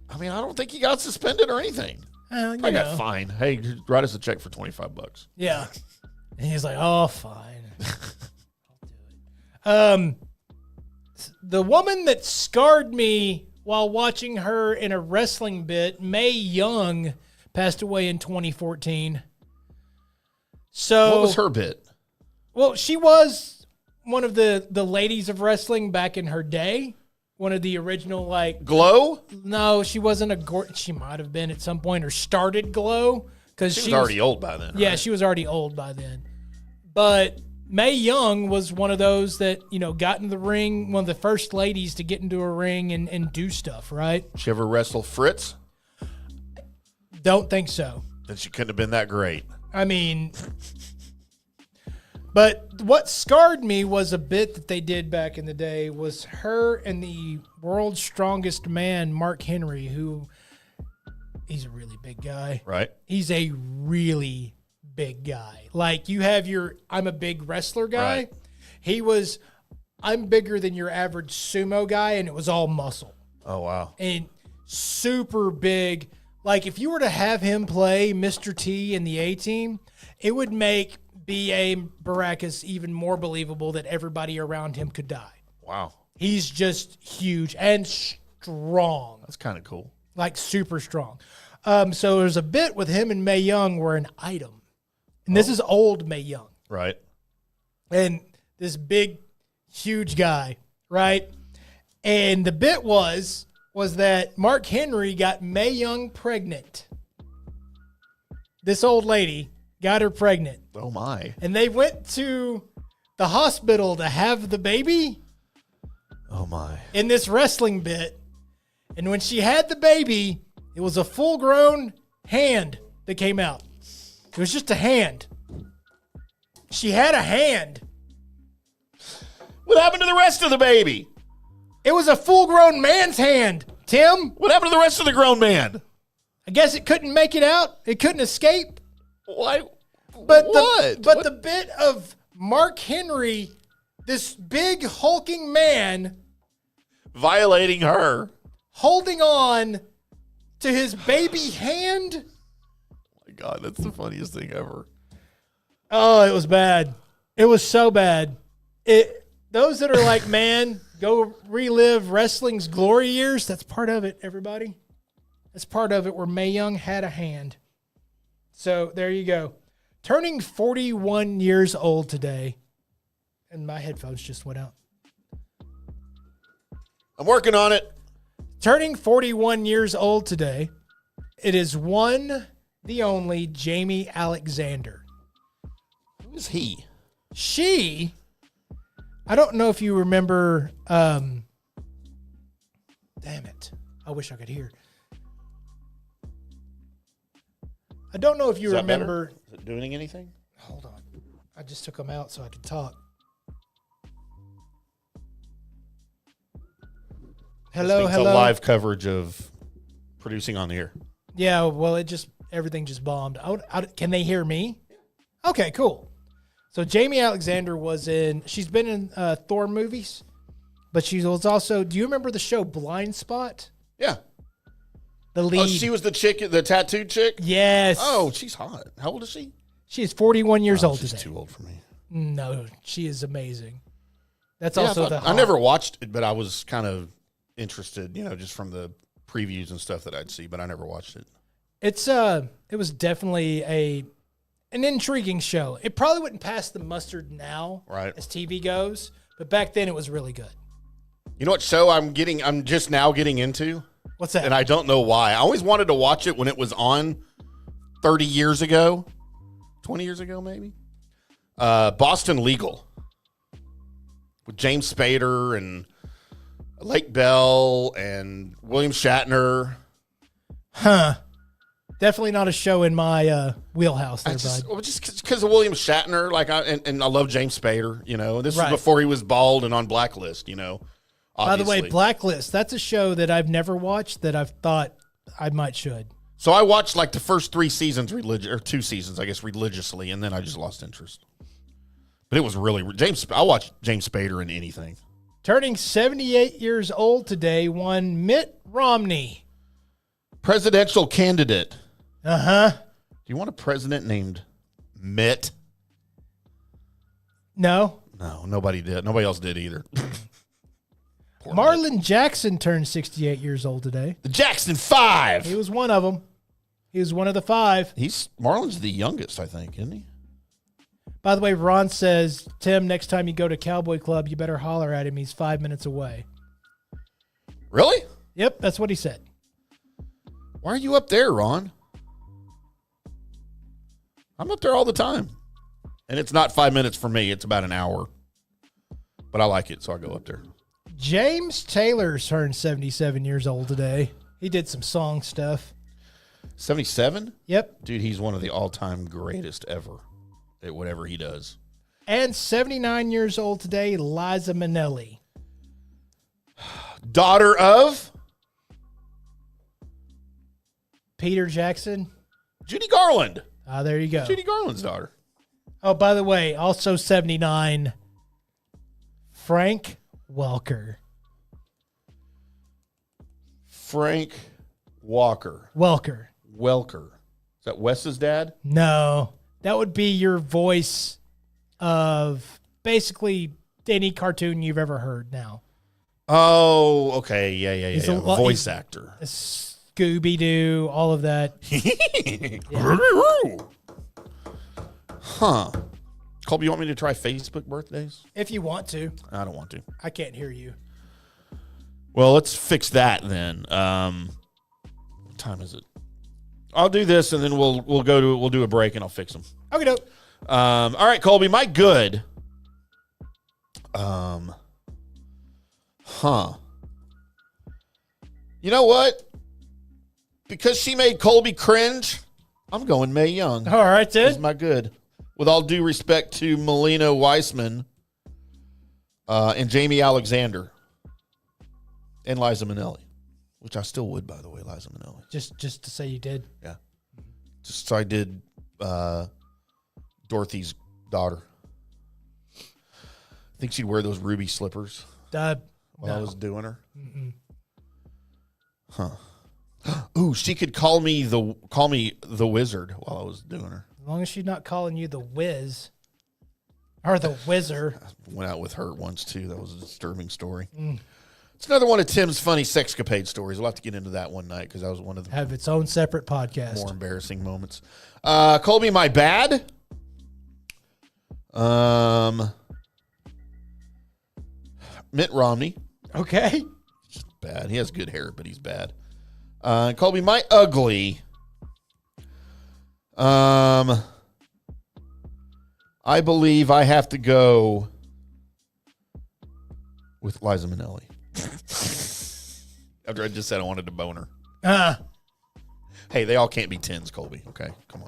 I mean, I don't think he got suspended or anything. You I got know. fined. Hey, just write us a check for $25. Yeah. And he's like, oh, fine. I'll do it. The woman that scarred me while watching her in a wrestling bit. Mae Young passed away in 2014. So What was her bit? Well, she was one of the ladies of wrestling back in her day. One of the original, like... Glow? No, she wasn't she might have been at some point, or started Glow. Because she was already old by then. Yeah, right? she was already old by then. But Mae Young was one of those that, got in the ring, one of the first ladies to get into a ring and do stuff, right? She ever wrestle Fritz? Don't think so. Then she couldn't have been that great. I mean... But what scarred me was a bit that they did back in the day was her and the world's strongest man, Mark Henry, who he's a really big guy. Right. He's a really big guy. Like you have I'm a big wrestler guy. Right. He was, I'm bigger than your average sumo guy, and it was all muscle. Oh, wow. And super big. Like if you were to have him play Mr. T in the A-Team, it would make B.A. Baracus even more believable that everybody around him could die. Wow. He's just huge and strong. That's kind of cool. Like super strong. So there's a bit with him and Mae Young were an item. And this is old Mae Young. Right. And this big, huge guy, right? And the bit was that Mark Henry got Mae Young pregnant. This old lady got her pregnant. Oh, my. And they went to the hospital to have the baby. Oh, my. In this wrestling bit. And when she had the baby, it was a full-grown hand that came out. It was just a hand. She had a hand. What happened to the rest of the baby? It was a full-grown man's hand, Tim. What happened to the rest of the grown man? I guess it couldn't make it out. It couldn't escape. Why? But what? The bit of Mark Henry, this big hulking man, violating her, holding on to his baby hand. Oh my God, that's the funniest thing ever. Oh, it was bad. It was so bad. Those that are like, man, go relive wrestling's glory years. That's part of it, everybody. That's part of it where Mae Young had a hand. So there you go. Turning 41 years old today. And my headphones just went out. I'm working on it. Turning 41 years old today. It is the only Jamie Alexander. Who is he? She, I don't know if you remember, damn it. I wish I could hear. I don't know if you remember. Is it doing anything? Hold on. I just took them out so I could talk. Hello. The live coverage of producing on the air. Yeah, well, everything just bombed. Can they hear me? Okay, cool. So Jamie Alexander she's been in Thor movies, but she was also, do you remember the show Blind Spot? Yeah. The lead. Oh, she was the chick, the tattooed chick? Yes. Oh, she's hot. How old is she? She is 41 years old today. She's too old for me. No, she is amazing. That's Yeah, also I never watched it, but I was kind of interested, just from the previews and stuff that I'd see, but I never watched it. It was definitely an intriguing show. It probably wouldn't pass the mustard now, right, as TV goes, but back then it was really good. You know what show I'm just now getting into? What's that? And I don't know why. I always wanted to watch it when it was on 30 years ago, 20 years ago maybe. Boston Legal with James Spader and Lake Bell and William Shatner. Huh. Definitely not a show in my wheelhouse there, bud. Just because of William Shatner, and I love James Spader, This was before he was bald and on Blacklist, obviously. By the way, Blacklist, that's a show that I've never watched that I've thought I might should. So I watched like the first 3 seasons, or 2 seasons, I guess, religiously, and then I just lost interest. But it was really, I watched James Spader in anything. Turning 78 years old today, one Mitt Romney. Presidential candidate. Uh-huh. Do you want a president named Mitt? No. No, nobody did. Nobody else did either. Poor Mitt. Marlon Jackson turned 68 years old today. The Jackson 5. He was one of them. He was one of the 5. Marlon's the youngest, I think, isn't he? By the way, Ron says, Tim, next time you go to Cowboy Club, you better holler at him. He's 5 minutes away. Really? Yep, that's what he said. Why are you up there, Ron? I'm up there all the time. And it's not 5 minutes for me. It's about an hour. But I like it, so I go up there. James Taylor turned 77 years old today. He did some song stuff. 77? Yep. Dude, he's one of the all-time greatest ever at whatever he does. And 79 years old today, Liza Minnelli. Daughter of? Peter Jackson. Judy Garland. There you go. Judy Garland's daughter. Oh, by the way, also 79, Frank Welker. Frank Walker. Welker. Welker. Is that Wes's dad? No, that would be your voice of basically any cartoon you've ever heard now. Oh, okay. Yeah. He's Voice actor. Scooby-Doo, all of that. Huh. Colby, you want me to try Facebook birthdays? If you want to. I don't want to. I can't hear you. Well, let's fix that then. What time is it? I'll do this and then we'll do a break and I'll fix them. Okay, dope. All right, Colby, my good. You know what? Because she made Colby cringe, I'm going Mae Young. All right, then. That's my good. With all due respect to Melina Weissman and Jamie Alexander and Liza Minnelli, which I still would, by the way, Liza Minnelli. Just to say you did. Yeah. Just so I did Dorothy's daughter. I think she'd wear those ruby slippers while I was doing her. Mm-mm. Huh. Ooh, she could call me the wizard while I was doing her. As long as she's not calling you the whiz or the whizzer. I went out with her once too. That was a disturbing story. It's another one of Tim's funny sexcapade stories. We'll have to get into that one night because that was one of the Have its own separate podcast. more embarrassing moments. Colby, my bad. Mitt Romney. Okay. Just bad. He has good hair, but he's bad. Colby, my ugly. I believe I have to go with Liza Minnelli. After I just said I wanted to bone her. Hey, they all can't be 10s, Colby. Okay, come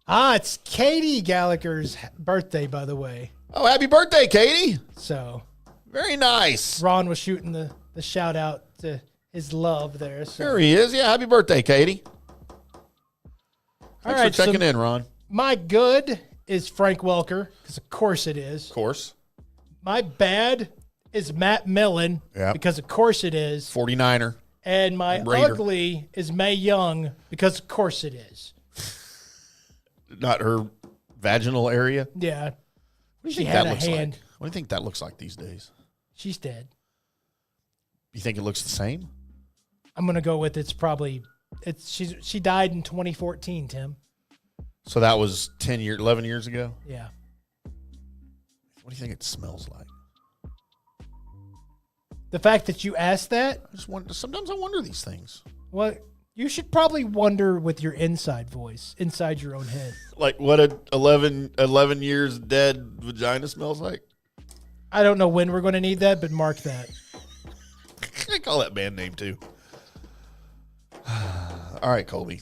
on. It's Katie Gallagher's birthday, by the way. Oh, happy birthday, Katie. So Very nice. Ron was shooting the shout out to his love there. So. There he is. Yeah, happy birthday, Katie. All Thanks right, for checking so in, Ron. My good is Frank Welker, because of course it is. Of course. My bad is Matt Millen, because of course it is. 49er. And my Raider. ugly is Mae Young, because of course it is. Not her vaginal area? Yeah. What do you She think had that a looks hand. like? What do you think that looks like these days? She's dead. You think it looks the same? I'm gonna go with she died in 2014, Tim. So that was 11 years ago? Yeah. What do you think it smells like? The fact that you asked that, I just wonder. Sometimes I wonder these things. well, you should probably wonder with your inside voice, inside your own head. Like what a 11 years dead vagina smells like? I don't know when we're going to need that, but mark that. I call that band name too. All right, Colby.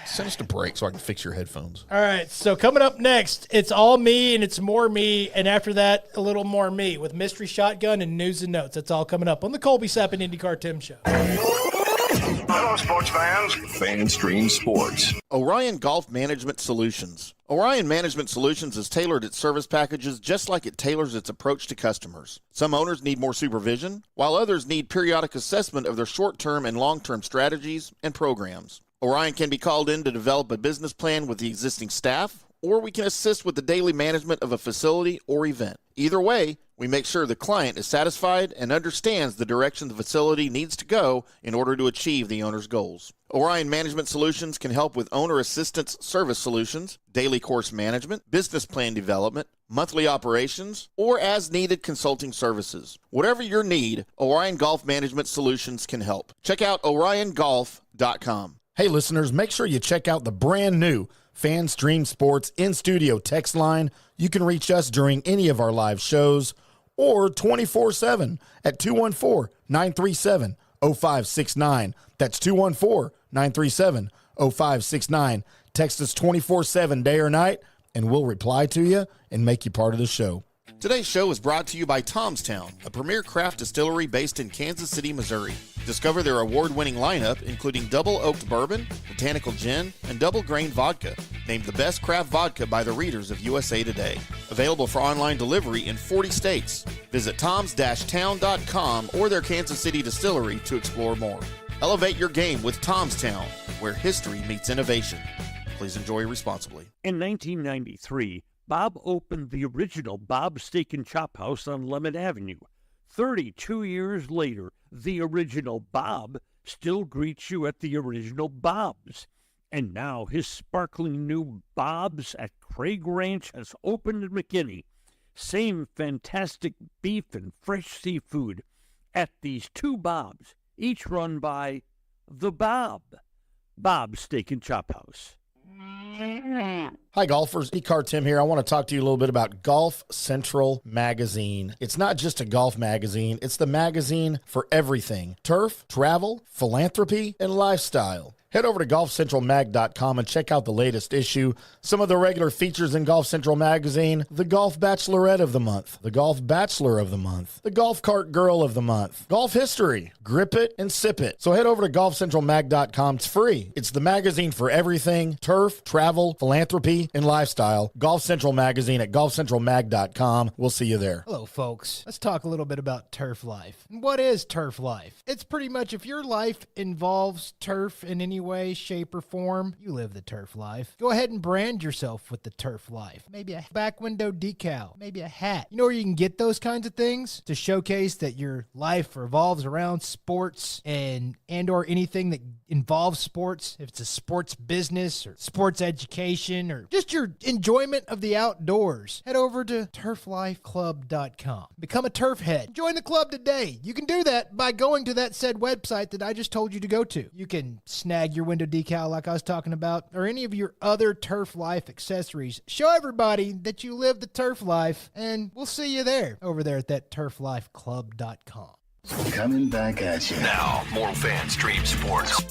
Send us to break so I can fix your headphones. All right, so coming up next, it's all me and it's more me, and after that, a little more me with Mystery Shotgun and News and Notes. That's all coming up on the Colby Sapp and IndyCar Tim Show. Hello, sports fans. FanStream Sports. Orion Golf Management Solutions. Orion Management Solutions has tailored its service packages just like it tailors its approach to customers. Some owners need more supervision, while others need periodic assessment of their short-term and long-term strategies and programs. Orion can be called in to develop a business plan with the existing staff, or we can assist with the daily management of a facility or event. Either way, We make sure the client is satisfied and understands the direction the facility needs to go in order to achieve the owner's goals. Orion Management Solutions can help with owner assistance service solutions, daily course management, business plan development, monthly operations, or as-needed consulting services. Whatever your need, Orion Golf Management Solutions can help. Check out oriongolf.com. Hey, listeners, make sure you check out the brand new FanStream Sports in-studio text line. You can reach us during any of our live shows or 24/7 at 214-937-0569. That's 214-937-0569. Text us 24/7 day or night, and we'll reply to you and make you part of the show. Today's show is brought to you by Tomstown, a premier craft distillery based in Kansas City, Missouri. Discover their award-winning lineup, including double oaked bourbon, botanical gin, and double grain vodka, named the best craft vodka by the readers of USA Today. Available for online delivery in 40 states. Visit toms-town.com or their Kansas City distillery to explore more. Elevate your game with Tomstown, where history meets innovation. Please enjoy responsibly. In 1993, Bob opened the original Bob's Steak and Chop House on Lemon Avenue. 32 years later, the original Bob still greets you at the original Bob's. And now his sparkling new Bob's at Craig Ranch has opened in McKinney. Same fantastic beef and fresh seafood at these two Bob's, each run by the Bob. Bob's Steak and Chop House. Hi, golfers. E-Car Tim here. I want to talk to you a little bit about Golf Central Magazine. It's not just a golf magazine. It's the magazine for everything. Turf, travel, philanthropy, and lifestyle. Head over to golfcentralmag.com and check out the latest issue. Some of the regular features in Golf Central Magazine: the Golf Bachelorette of the Month, the Golf Bachelor of the Month, the Golf Cart Girl of the Month, Golf History, Grip It and Sip It. So head over to golfcentralmag.com. It's free. It's the magazine for everything: turf, travel, philanthropy, and lifestyle. Golf Central Magazine at golfcentralmag.com. We'll see you there. Hello, folks. Let's talk a little bit about turf life. What is turf life? It's pretty much if your life involves turf in any way, shape, or form, you live the turf life. Go ahead and brand yourself with the turf life. Maybe a back window decal, maybe a hat. You know where you can get those kinds of things to showcase that your life revolves around sports and or anything that involves sports. If it's a sports business or sports education or just your enjoyment of the outdoors, head over to turflifeclub.com. Become a turf head. Join the club today. You can do that by going to that said website that I just told you to go to. You can snag your window decal like I was talking about, or any of your other turf life accessories. Show everybody that you live the turf life, and we'll see you there over there at that turflifeclub.com. Coming back at you. Now, more FanStream Sports.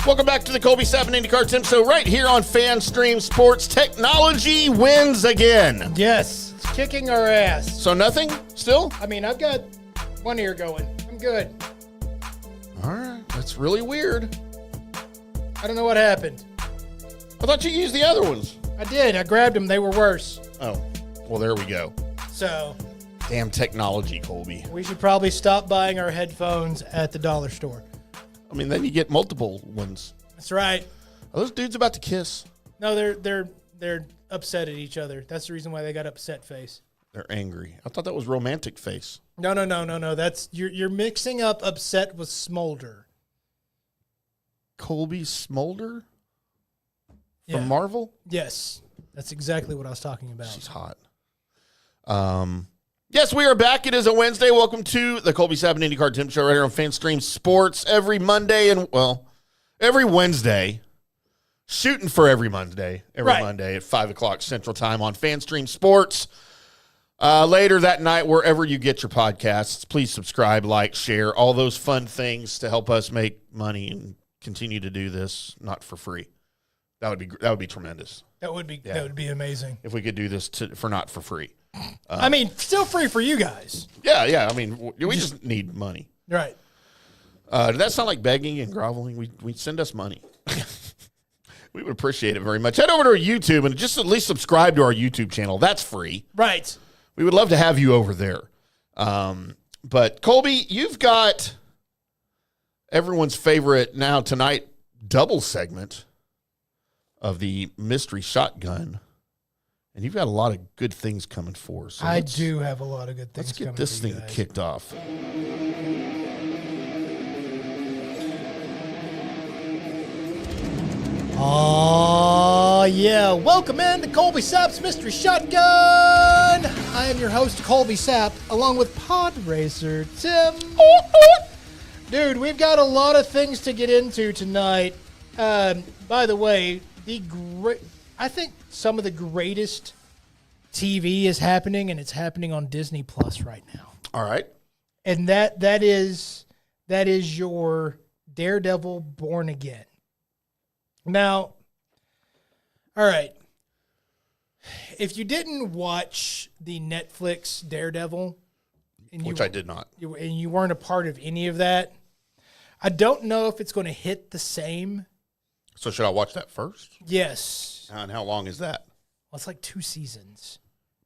Welcome back to the Colby 790 Car Tim Show right here on FanStream Sports. Technology wins again. Yes, it's kicking our ass. So nothing still? I mean, I've got one ear going. I'm good. All right, that's really weird. I don't know what happened. I thought you used the other ones. I did. I grabbed them. They were worse. Oh, well, there we go. So, damn technology, Colby. we should probably stop buying our headphones at the dollar store. I mean, then you get multiple ones. That's right. Are those dudes about to kiss? No, they're upset at each other. That's the reason why they got upset face. They're angry. I thought that was romantic face. No. That's you're mixing up upset with smolder. Colby Smolder from Yeah. Marvel? Yes, that's exactly what I was talking about. She's hot. Yes, we are back. It is a Wednesday. Welcome to the Colby 790 Car Tim Show right here on FanStream Sports every Monday and, well, every Wednesday. Shooting for every Monday. Monday at 5 o'clock Central Time on FanStream Sports. Later that night, wherever you get your podcasts, please subscribe, like, share, all those fun things to help us make money and continue to do this, not for free. That would be tremendous. That would be amazing. If we could do this for not for free. I mean, still free for you guys. Yeah. I mean, we just need money. Right. Did that sound like begging and groveling? We send us money. We would appreciate it very much. Head over to our YouTube and just at least subscribe to our YouTube channel. That's free. Right. We would love to have you over there. But Colby, you've got everyone's favorite now tonight double segment of the mystery shotgun And you've got a lot of good things coming for us. So I do have a lot of good things. Let's get coming this for you thing guys. kicked off. Oh, yeah. Welcome in to Colby Sapp's Mystery Shotgun. I am your host, Colby Sapp, along with Pod Racer Tim. Dude, we've got a lot of things to get into tonight. By the way, I think some of the greatest TV is happening, and it's happening on Disney Plus right now. All right. And that is your Daredevil Born Again. Now, all right. If you didn't watch the Netflix Daredevil, Which I did not. And you weren't a part of any of that, I don't know if it's going to hit the same. So should I watch that first? Yes. And how long is that? Well, it's like 2 seasons.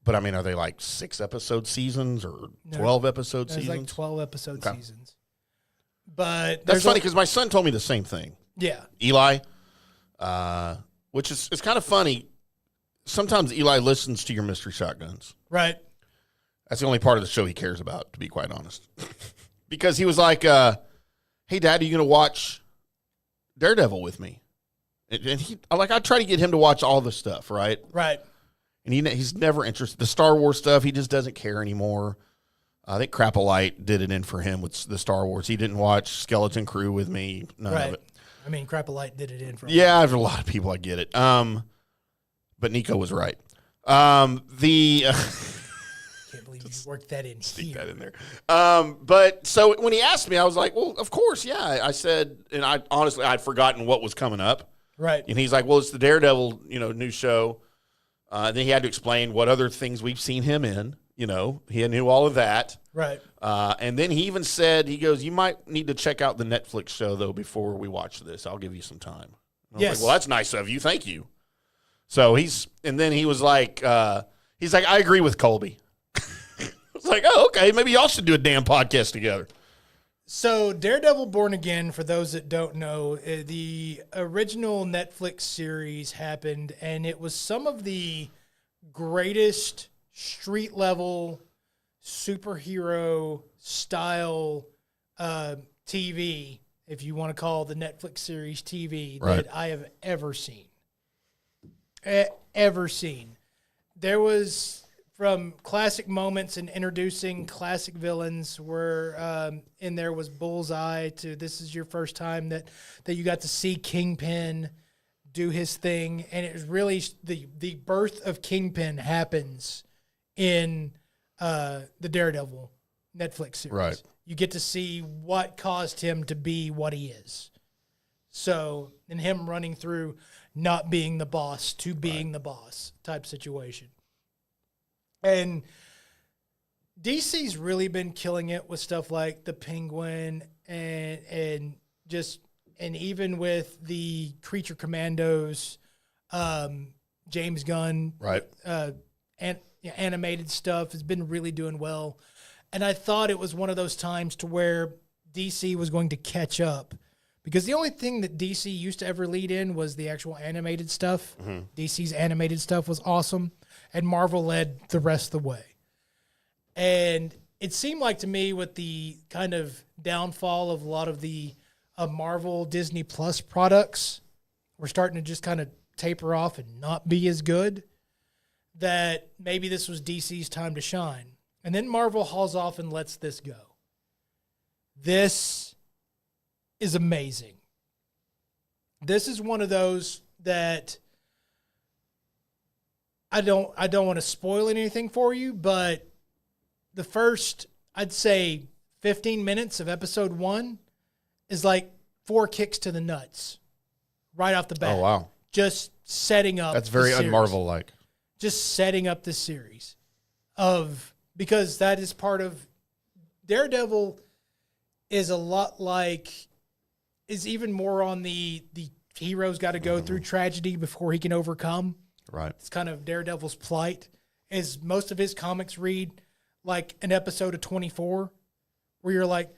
But I mean, are they like 6-episode seasons or 12-episode There's seasons? like 12-episode Okay. seasons. But That's funny because my son told me the same thing. Yeah. Eli, which is it's kind of funny. Sometimes Eli listens to your mystery shotguns. Right. That's the only part of the show he cares about, to be quite honest. Because he was like, hey, Dad, are you going to watch Daredevil with me? And he, I try to get him to watch all the stuff, right? Right. And he's never interested. The Star Wars stuff, he just doesn't care anymore. I think Crapalite did it in for him with the Star Wars. He didn't watch Skeleton Crew with me. None of it. I mean, Crapalite did it in for him. Yeah, there's a lot of people, I get it. But Nico was right. Can't believe you worked that in Stick here. that in there. But so when he asked me, I was like, well, of course, yeah. I said, and I honestly, I'd forgotten what was coming up. Right. And he's like, well, it's the Daredevil, new show. Then he had to explain what other things we've seen him in. He knew all of that. Right. And then he even said, he goes, you might need to check out the Netflix show, though, before we watch this. I'll give you some time. I was like, well, that's nice of you. Thank you. So then he was like, I agree with Colby. I was like, oh, okay, maybe y'all should do a damn podcast together. So Daredevil Born Again, for those that don't know, the original Netflix series happened, and it was some of the greatest street-level superhero style TV, if you want to call the Netflix series TV, right, that I have ever seen. Ever seen. There was, from classic moments and introducing classic villains, where in there was Bullseye, to this is your first time that you got to see Kingpin do his thing, and it was really the birth of Kingpin happens in the Daredevil Netflix series. Right. You get to see what caused him to be what he is. So, and him running through not being the boss to being the boss type situation. And DC's really been killing it with stuff like the Penguin and even with the Creature Commandos, James Gunn, right, and animated stuff has been really doing well. And I thought it was one of those times to where DC was going to catch up, because the only thing that DC used to ever lead in was the actual animated stuff. Mm-hmm. DC's animated stuff was awesome, and Marvel led the rest of the way. And it seemed like to me, with the kind of downfall of a lot of the Marvel Disney Plus products, we're starting to just kind of taper off and not be as good, that maybe this was DC's time to shine. And then Marvel hauls off and lets this go. This is amazing. This is one of those that I don't want to spoil anything for you, but the first, I'd say 15 minutes of episode 1 is like 4 kicks to the nuts right off the bat. Oh, wow. Just setting up. That's very un-Marvel-like. Just setting up the series because that is part of Daredevil is a lot like, is even more on the hero's got to go through tragedy before he can overcome. Right. It's kind of Daredevil's plight. Is most of his comics read like an episode of 24 where you're like,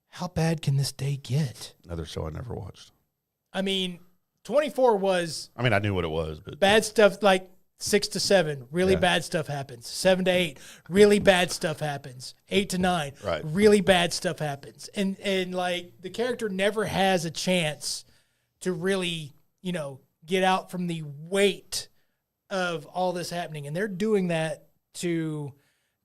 how bad can this day get? Another show I never watched. I mean, 24 was... I mean, I knew what it was, but... Bad stuff, like 6 to 7, really bad stuff happens. 7 to 8, really bad stuff happens. 8 to 9, really bad stuff happens. And like the character never has a chance to really, get out from the weight of all this happening. And they're doing that to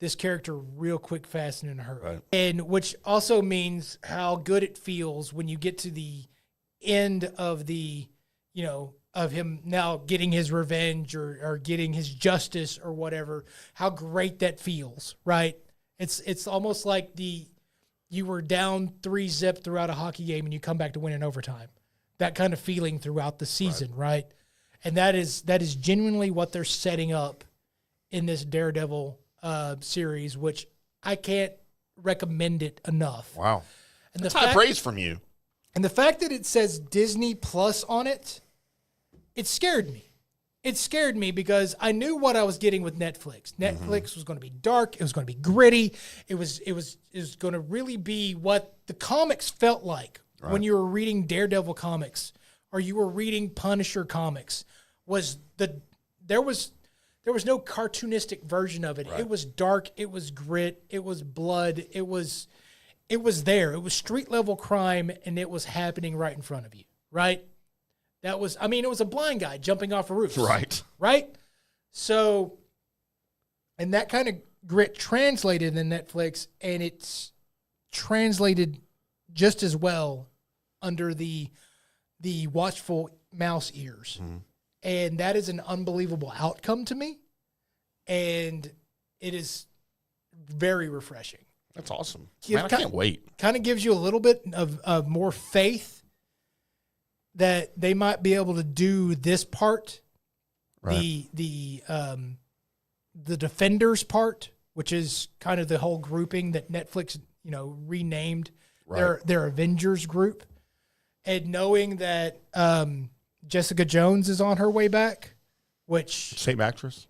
this character real quick, fast, and in a hurry. Right. And which also means how good it feels when you get to the end of the, of him now getting his revenge or getting his justice or whatever, how great that feels, right? It's almost like you were down 3-0 throughout a hockey game and you come back to win in overtime. That kind of feeling throughout the season, right? And that is genuinely what they're setting up in this Daredevil series, which I can't recommend it enough. Wow. And that's high praise from you. And the fact that it says Disney Plus on it, it scared me. It scared me because I knew what I was getting with Netflix. Netflix was going to be dark. It was going to be gritty. It was going to really be what the comics felt like when you were reading Daredevil comics or you were reading Punisher comics. There was no cartoonistic version of it. Right. It was dark. It was grit. It was blood. It was there. It was street level crime, and it was happening right in front of you. Right. It was a blind guy jumping off a roof. Right. Right. So, and that kind of grit translated in Netflix, and it's translated just as well under the watchful mouse ears. Mm-hmm. And that is an unbelievable outcome to me. And it is very refreshing. That's awesome. Man, I can't wait. Kind of gives you a little bit of more faith that they might be able to do this part, right. the Defenders part, which is kind of the whole grouping that Netflix, renamed their Avengers group. And knowing that Jessica Jones is on her way back, which same actress.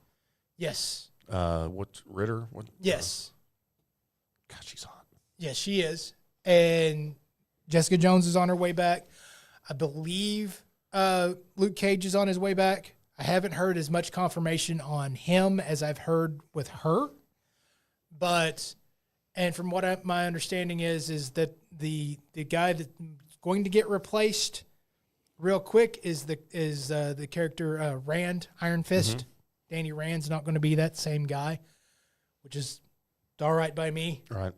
Yes. What's Ritter? What? Yes. God, she's hot. Yes, she is. And Jessica Jones is on her way back. I believe Luke Cage is on his way back. I haven't heard as much confirmation on him as I've heard with her. And from what my understanding is that the guy that's going to get replaced real quick is the character Rand, Iron Fist. Mm-hmm. Danny Rand's not going to be that same guy, which is all right by me. Right.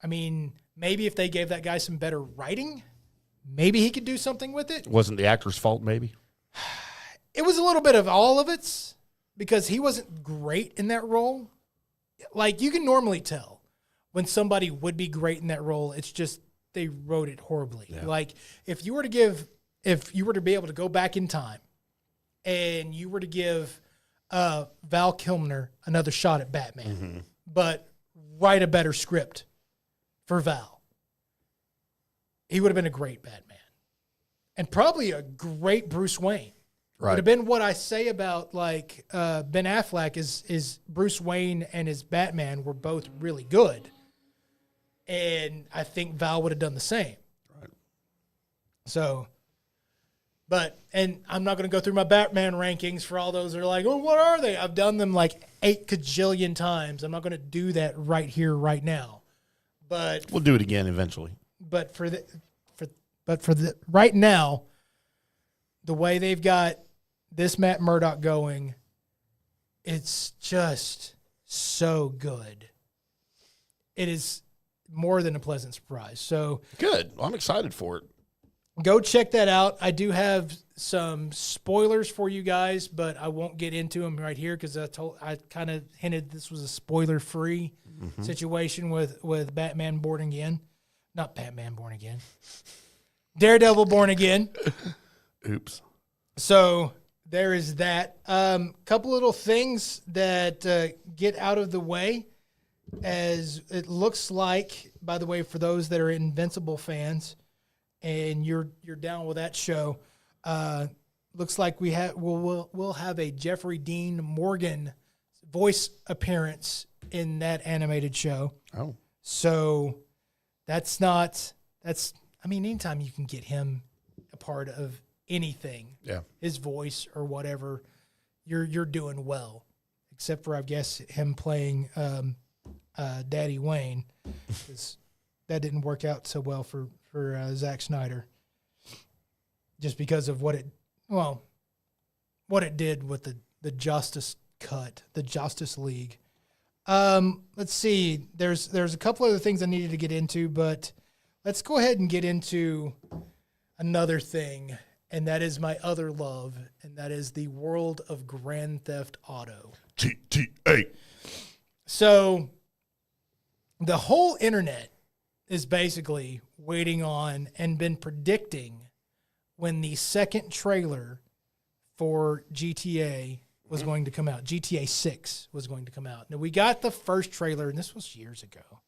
I mean, maybe if they gave that guy some better writing, maybe he could do something with it. Wasn't the actor's fault, maybe? It was a little bit of all of it because he wasn't great in that role. Like, you can normally tell when somebody would be great in that role. It's just they wrote it horribly. Yeah. Like, if you were to be able to go back in time and you were to give Val Kilmer another shot at Batman, but write a better script for Val, he would have been a great Batman and probably a great Bruce Wayne. Right. Would have been what I say about like Ben Affleck is Bruce Wayne and his Batman were both really good. And I think Val would have done the same. Right. So, and I'm not going to go through my Batman rankings for all those that are like, oh, what are they? I've done them like 8 kajillion times. I'm not going to do that right here, right now. But we'll do it again eventually. But for right now, the way they've got this Matt Murdock going, it's just so good. It is more than a pleasant surprise. So good. I'm excited for it. Go check that out. I do have some spoilers for you guys, but I won't get into them right here because I kind of hinted this was a spoiler-free situation with Batman Born Again. Not Batman Born Again. Daredevil Born Again. Oops. So there is that. Couple little things that get out of the way, as it looks like, by the way, for those that are Invincible fans, and you're down with that show, looks like we'll have a Jeffrey Dean Morgan voice appearance in that animated show. Oh. So anytime you can get him a part of anything, his voice or whatever, you're doing well, except for I guess him playing Daddy Wayne, 'cause that didn't work out so well for Zack Snyder, just because of what it did with the Justice Cut, the Justice League. Let's see. There's a couple other things I needed to get into, but let's go ahead and get into another thing, and that is my other love, and that is the world of Grand Theft Auto. GTA. So the whole internet is basically waiting on and been predicting when the second trailer for GTA was going to come out. GTA 6 was going to come out. Now, we got the first trailer, and this was years ago.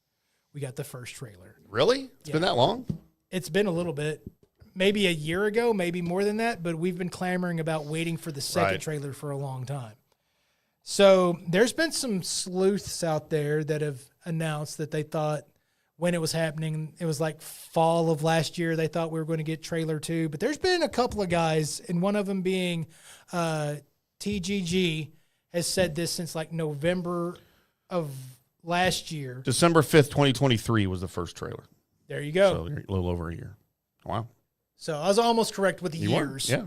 We got the first trailer. Really? It's been that long? It's been a little bit. Maybe a year ago, maybe more than that, but we've been clamoring about waiting for the second trailer for a long time. So there's been some sleuths out there that have announced that they thought when it was happening, it was like fall of last year, they thought we were going to get trailer 2. But there's been a couple of guys, and one of them being TGG, has said this since like November of last year. December 5th, 2023 was the first trailer. There you go. So a little over a year. Wow. So I was almost correct with the years. Yeah.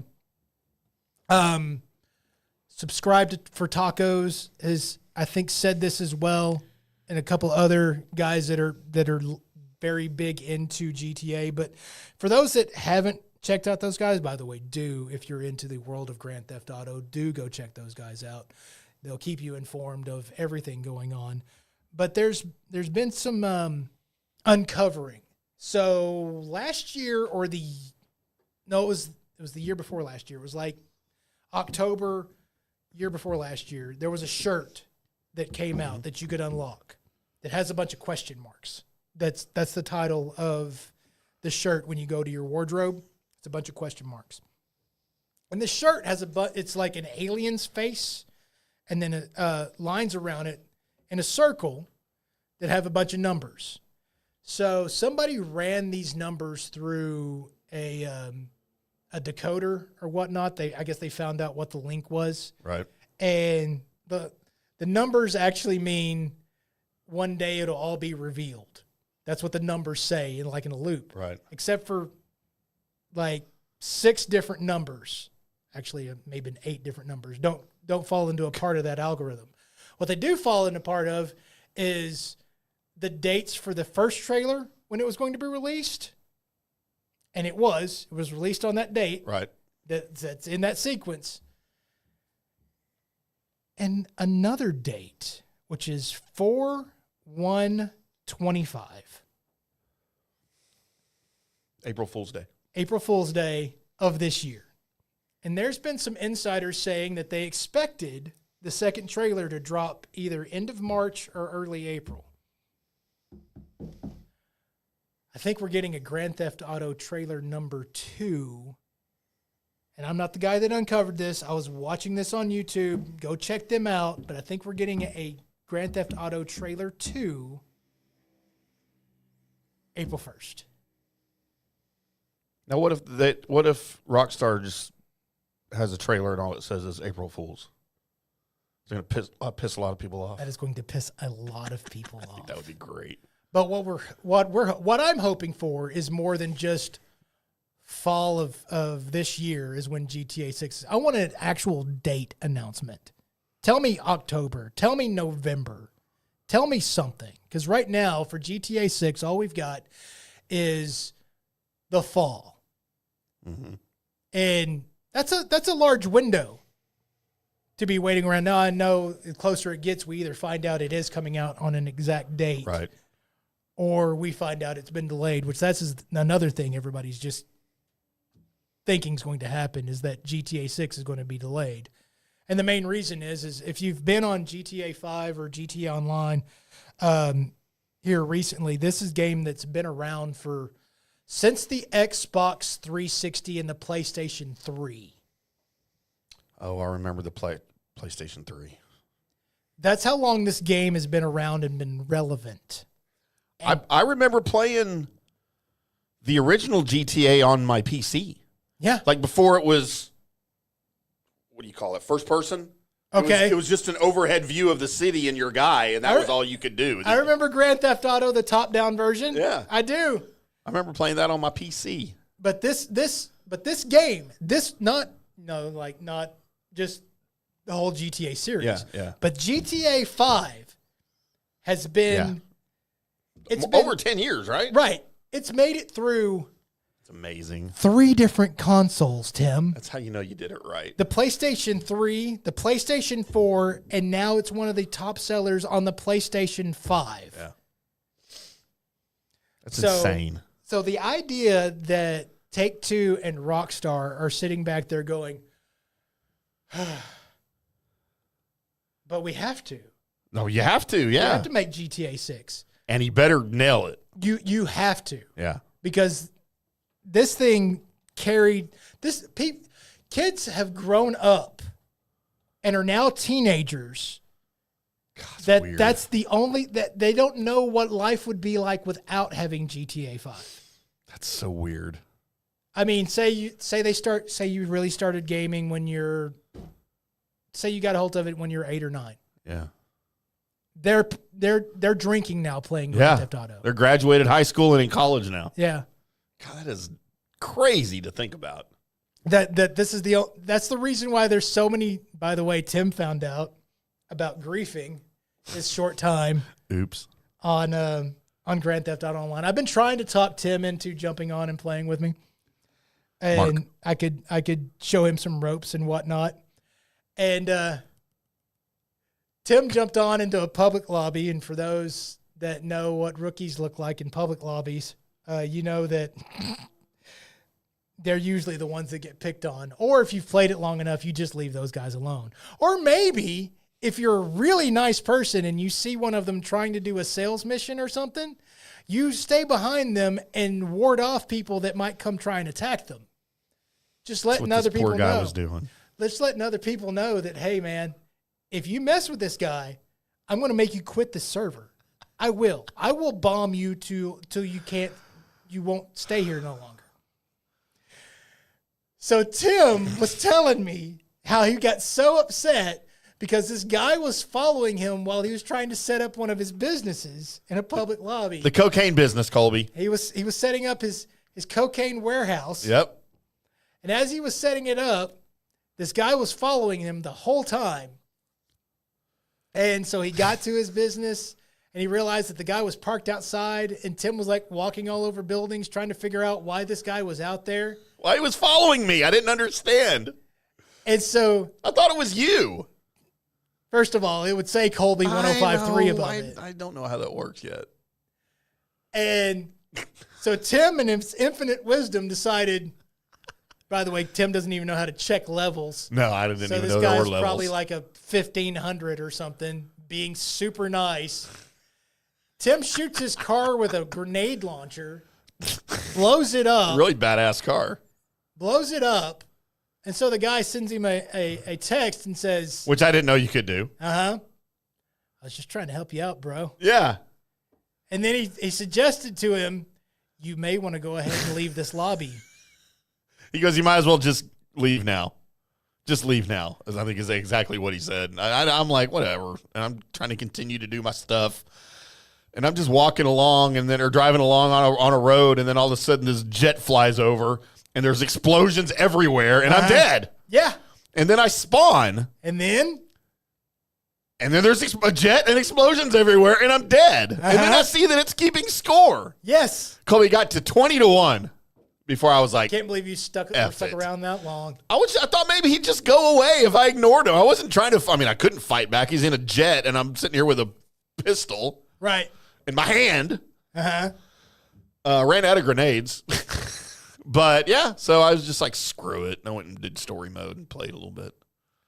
Subscribe for Tacos has, I think, said this as well, and a couple other guys that are very big into GTA. But for those that haven't checked out those guys, by the way, if you're into the world of Grand Theft Auto, do go check those guys out. They'll keep you informed of everything going on. But there's been some uncovering. So last year, it was the year before last year. It was like October, year before last year. There was a shirt that came out that you could unlock that has a bunch of question marks. That's the title of the shirt when you go to your wardrobe. It's a bunch of question marks. And the shirt has it's like an alien's face, and then lines around it in a circle that have a bunch of numbers. So somebody ran these numbers through a decoder or whatnot. I guess they found out what the link was. Right. And the numbers actually mean one day it'll all be revealed. That's what the numbers say in a loop. Right. Except for like 6 different numbers. Actually, maybe 8 different numbers. Don't fall into a part of that algorithm. What they do fall into part of is the dates for the first trailer when it was going to be released. And it was released on that date. Right. That's in that sequence. And another date, which is 4/1/25. April Fool's Day. April Fool's Day of this year. And there's been some insiders saying that they expected the second trailer to drop either end of March or early April. I think we're getting a Grand Theft Auto trailer number 2. And I'm not the guy that uncovered this. I was watching this on YouTube. Go check them out. But I think we're getting a Grand Theft Auto trailer 2 April 1st. Now, what if Rockstar just has a trailer and all it says is April Fool's? It's going to piss a lot of people off. That is going to piss a lot of people off. I think that would be great. But what I'm hoping for is more than just fall of this year is when GTA 6 is. I want an actual date announcement. Tell me October. Tell me November. Tell me something. Because right now for GTA 6, all we've got is the fall. Mm-hmm. And that's a large window to be waiting around. Now I know the closer it gets, we either find out it is coming out on an exact date. Right. Or we find out it's been delayed, which that's another thing everybody's just thinking is going to happen, is that GTA 6 is going to be delayed. And the main reason is if you've been on GTA 5 or GTA Online here recently, this is a game that's been around since the Xbox 360 and the PlayStation 3. Oh, I remember the PlayStation 3. That's how long this game has been around and been relevant. I remember playing the original GTA on my PC. Yeah. Like before it was, what do you call it, first person? Okay. It was just an overhead view of the city and your guy, and that was all you could do. I remember Grand Theft Auto, the top-down version. Yeah. I do. I remember playing that on my PC. But this game, not just the whole GTA series. Yeah. But GTA 5 has been it's been over 10 years, right? Right. It's made it through. It's amazing. 3 different consoles, Tim. That's how you know you did it right. The PlayStation 3, the PlayStation 4, and now it's one of the top sellers on the PlayStation 5. Yeah. That's insane. So the idea that Take-Two and Rockstar are sitting back there going, but we have to. No, you have to, yeah. You have to make GTA 6. And he better nail it. You have to. Yeah. Because this thing carried this. Kids have grown up and are now teenagers. God, that's the only that they don't know what life would be like without having GTA 5. That's so weird. I mean, say you really started gaming when say you got a hold of it when you're 8 or 9. Yeah. They're drinking now playing Grand Theft Auto. They're graduated high school and in college now. Yeah. God, that is crazy to think about. That's the reason why there's so many. By the way, Tim found out about griefing this short time. Oops. On Grand Theft Auto Online. I've been trying to talk Tim into jumping on and playing with me. And I could show him some ropes and whatnot. And Tim jumped on into a public lobby, and for those that know what rookies look like in public lobbies, you know that they're usually the ones that get picked on. Or if you've played it long enough, you just leave those guys alone. Or maybe if you're a really nice person and you see one of them trying to do a sales mission or something, you stay behind them and ward off people that might come try and attack them. Just letting other people know. Poor guy was doing. Let's letting other people know that, hey, man, if you mess with this guy, I'm going to make you quit the server. I will. I will bomb you till you won't stay here no longer. So Tim was telling me how he got so upset because this guy was following him while he was trying to set up one of his businesses in a public lobby. The cocaine business, Colby. He was setting up his cocaine warehouse. Yep. And as he was setting it up, this guy was following him the whole time. And so he got to his business and he realized that the guy was parked outside, and Tim was like walking all over buildings trying to figure out why this guy was out there. Why he was following me. I didn't understand. And so I thought it was you. First of all, it would say Colby 1053 above it. I don't know how that works yet. And so Tim, in his infinite wisdom, decided, by the way, Tim doesn't even know how to check levels. No, I didn't even know there were levels. So this guy's probably like a 1500 or something, being super nice. Tim shoots his car with a grenade launcher, blows it up. Really badass car. Blows it up. And so the guy sends him a text and says, which I didn't know you could do. I was just trying to help you out, bro. Yeah. And then he suggested to him, you may want to go ahead and leave this lobby. He goes, you might as well just leave now. Just leave now, I think is exactly what he said. I'm like, whatever. And I'm trying to continue to do my stuff. And I'm just walking along or driving along on a road, and then all of a sudden this jet flies over, and there's explosions everywhere, and I'm dead. Yeah. And then I spawn. And then there's a jet and explosions everywhere, and I'm dead. And then I see that it's keeping score. Yes. Colby got to 20-1 before I was like, I can't believe you stuck around that long. I thought maybe he'd just go away if I ignored him. I wasn't trying to. I couldn't fight back. He's in a jet, and I'm sitting here with a pistol. Right. In my hand. Ran out of grenades. But, yeah, so I was just like, screw it. And I went and did story mode and played a little bit.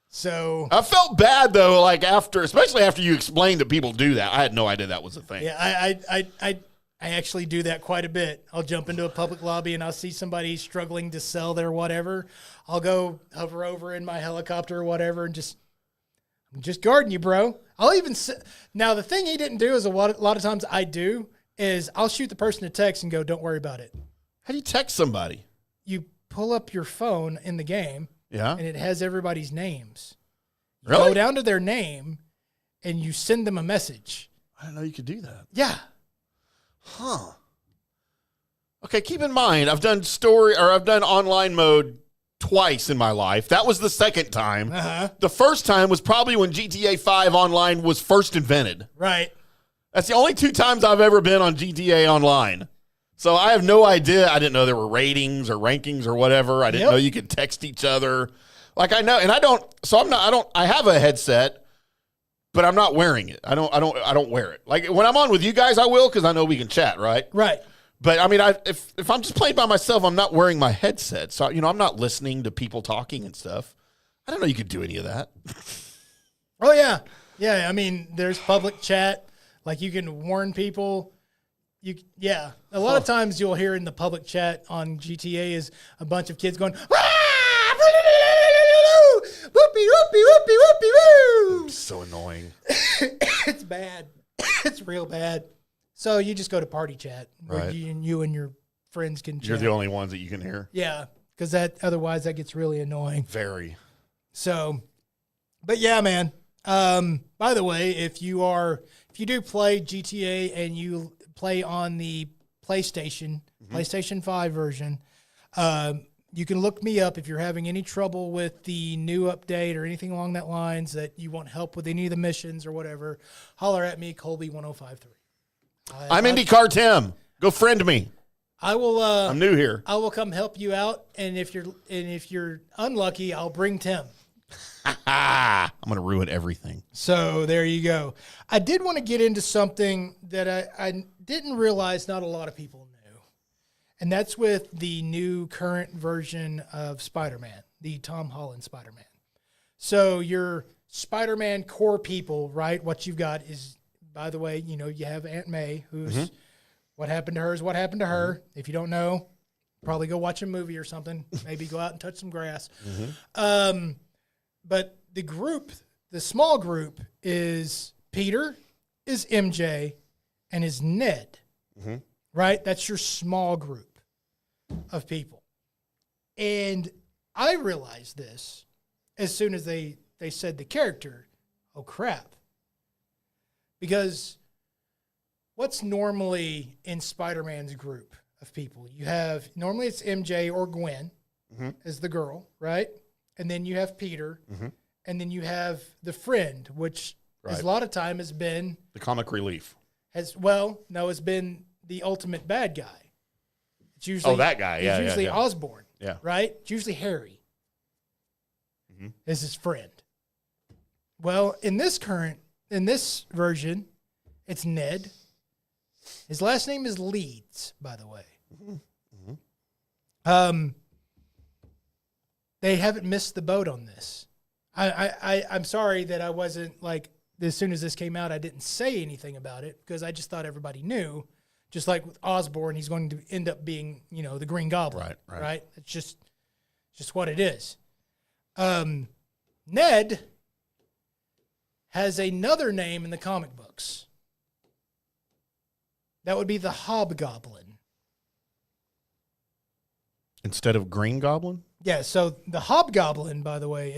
So I felt bad, though, like especially after you explained that people do that. I had no idea that was a thing. Yeah, I actually do that quite a bit. I'll jump into a public lobby and I'll see somebody struggling to sell their whatever. I'll go hover over in my helicopter or whatever and I'm just guarding you, bro. I'll even now the thing he didn't do is a lot of times I do is I'll shoot the person a text and go, don't worry about it. How do you text somebody? You pull up your phone in the game. Yeah. And it has everybody's names. Really? Go down to their name, and you send them a message. I didn't know you could do that. Yeah. Huh. Okay, keep in mind, I've done online mode twice in my life. That was the second time. Uh-huh. The first time was probably when GTA 5 Online was first invented. Right. That's the only 2 times I've ever been on GTA Online. So I have no idea. I didn't know there were ratings or rankings or whatever. I didn't know you could text each other. Like I know, and I don't. So I have a headset, but I'm not wearing it. I don't wear it. Like when I'm on with you guys, I will because I know we can chat, right? Right. But I mean, if I'm just playing by myself, I'm not wearing my headset. So I'm not listening to people talking and stuff. I didn't know you could do any of that. Oh yeah, yeah. I mean, there's public chat. Like you can warn people. A lot of times you'll hear in the public chat on GTA is a bunch of kids going, "Ah! Whoopie, whoopie, whoopie, whoopie, woo!" So annoying. It's bad. It's real bad. So you just go to party chat where Right. you and your friends can chat. You're the only ones that you can hear. Yeah, because otherwise that gets really annoying. Very. So, but yeah, man. By the way, if you do play GTA and you play on the PlayStation 5 version, you can look me up if you're having any trouble with the new update or anything along that lines that you want help with any of the missions or whatever. Holler at me, Colby1053. I'm IndyCar Tim. Go friend me. I will. I'm new here. I will come help you out, and if you're unlucky, I'll bring Tim. I'm going to ruin everything. So there you go. I did want to get into something that I didn't realize not a lot of people knew, and that's with the new current version of Spider-Man, the Tom Holland Spider-Man. So your Spider-Man core people, right? What you've got is, by the way, you have Aunt May, who's what happened to her is what happened to her. If you don't know, probably go watch a movie or something. Maybe go out and touch some grass. But the small group is Peter, is MJ, and is Ned, right? That's your small group of people. And I realized this as soon as they said the character. Oh, crap. Because what's normally in Spider-Man's group of people? Normally it's MJ or Gwen as the girl, right? And then you have Peter, and then you have the friend, which a lot of time has been the comic relief. It's been the ultimate bad guy. It's usually that guy. Yeah, it's usually yeah. Osborn. Yeah, right. It's usually Harry is his friend. Well, in this version, it's Ned. His last name is Leeds, by the way. They haven't missed the boat on this. I'm sorry that I wasn't like, as soon as this came out, I didn't say anything about it because I just thought everybody knew. Just like with Osborn, he's going to end up being, the Green Goblin. Right. It's just what it is. Ned has another name in the comic books. That would be the Hobgoblin. Instead of Green Goblin? Yeah, so the Hobgoblin, by the way,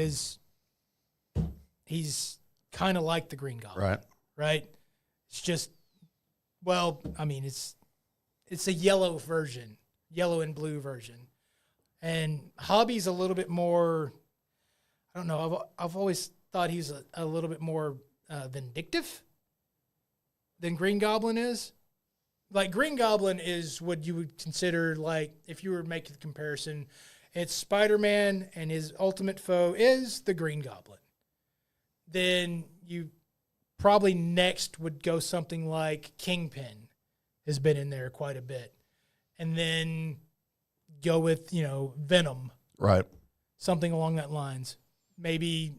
he's kind of like the Green Goblin. Right? It's just, it's a yellow version, yellow and blue version. And Hobby's a little bit more, I don't know, I've always thought he's a little bit more vindictive than Green Goblin is. Like, Green Goblin is what you would consider, like, if you were making the comparison, it's Spider-Man and his ultimate foe is the Green Goblin. Then you probably next would go something like Kingpin has been in there quite a bit. And then go with, Venom. Right. Something along that lines. Maybe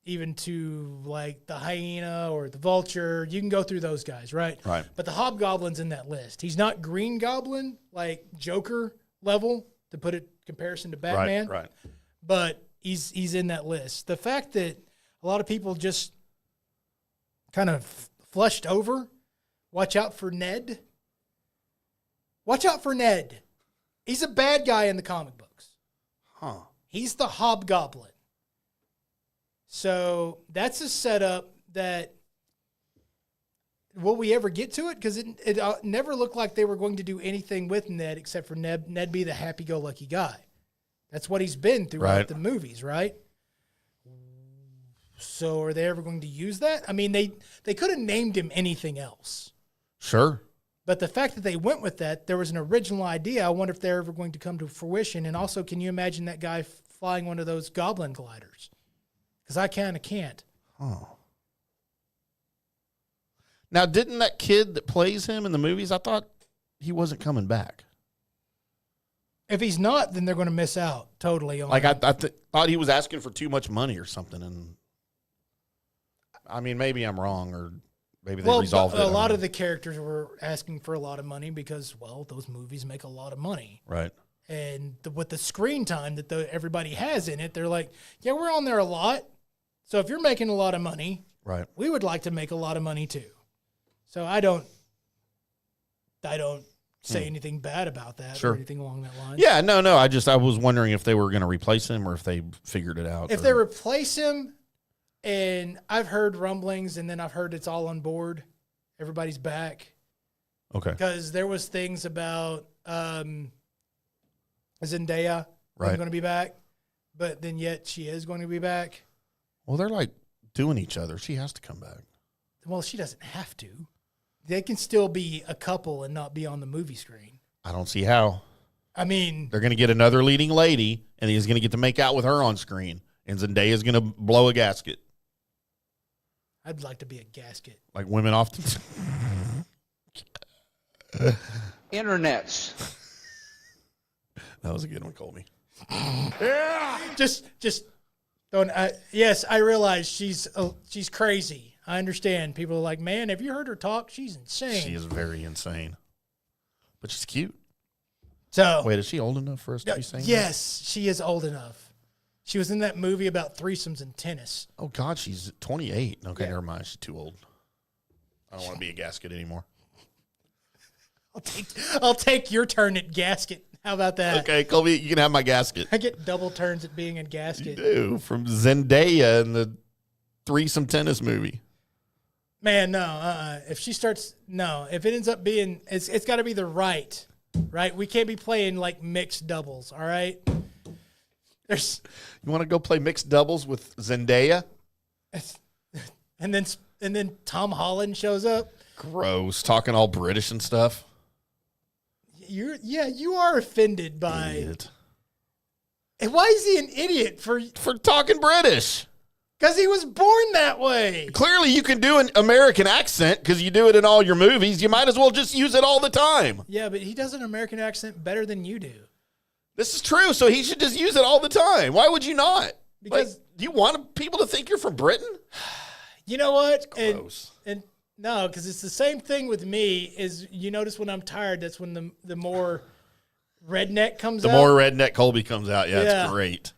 even to like the Hyena or the Vulture. You can go through those guys, right? Right. But the Hobgoblin's in that list. He's not Green Goblin, like Joker level, to put it comparison to Batman. Right. But he's in that list. The fact that a lot of people just kind of flushed over, watch out for Ned. Watch out for Ned. He's a bad guy in the comic books. Huh. He's the Hobgoblin. So that's a setup that, will we ever get to it? Because it never looked like they were going to do anything with Ned except for Ned be the happy-go-lucky guy. That's what he's been throughout the movies, right? So are they ever going to use that? I mean, they could have named him anything else. Sure. But the fact that they went with that, there was an original idea. I wonder if they're ever going to come to fruition. And also, can you imagine that guy flying one of those goblin gliders? Because I kind of can't. Oh. Now, didn't that kid that plays him in the movies, I thought he wasn't coming back. If he's not, then they're going to miss out totally on. Like, I thought he was asking for too much money or something. And I mean, maybe I'm wrong, or maybe they resolved it. A lot of the characters were asking for a lot of money because, well, those movies make a lot of money. Right. And with the screen time that everybody has in it, they're like, yeah, we're on there a lot. So if you're making a lot of money, right, we would like to make a lot of money too. So I don't say anything bad about that or anything along that line. Yeah, no. I was wondering if they were going to replace him or if they figured it out. If they replace him, and I've heard rumblings, and then I've heard it's all on board. Everybody's back. Okay. Because there was things about Zendaya right. going to be back, but then yet she is going to be back. Well, they're like doing each other. She has to come back. Well, she doesn't have to. They can still be a couple and not be on the movie screen. I don't see how. I mean, they're going to get another leading lady, and he's going to get to make out with her on screen, and Zendaya's going to blow a gasket. I'd like to be a gasket. Like women often. Internets. That was a good one, Colby. Yeah. Just don't. Yes, I realize she's crazy. I understand. People are like, man, have you heard her talk? She's insane. She is very insane, but she's cute. So wait, is she old enough for us to be saying? Yes, she is old enough. She was in that movie about threesomes and tennis. Oh God, she's 28. Okay, never mind. She's too old. I don't want to be a gasket anymore. I'll take your turn at gasket. How about that? Okay, Colby, you can have my gasket. I get double turns at being a gasket. You do, from Zendaya in the threesome tennis movie. Man, no. If she starts, no. If it ends up being, it's got to be the right. We can't be playing like mixed doubles. All right. You want to go play mixed doubles with Zendaya? And then Tom Holland shows up. Gross, talking all British and stuff. You are offended by idiot. And why is he an idiot for talking British? Because he was born that way. Clearly, you can do an American accent because you do it in all your movies. You might as well just use it all the time. Yeah, but he does an American accent better than you do. This is true, so he should just use it all the time. Why would you not? Because do you want people to think you're from Britain? You know what? Gross. And no, because it's the same thing with me. Is you notice when I'm tired, that's when the more redneck comes out. The more redneck Colby comes out. Yeah, it's great.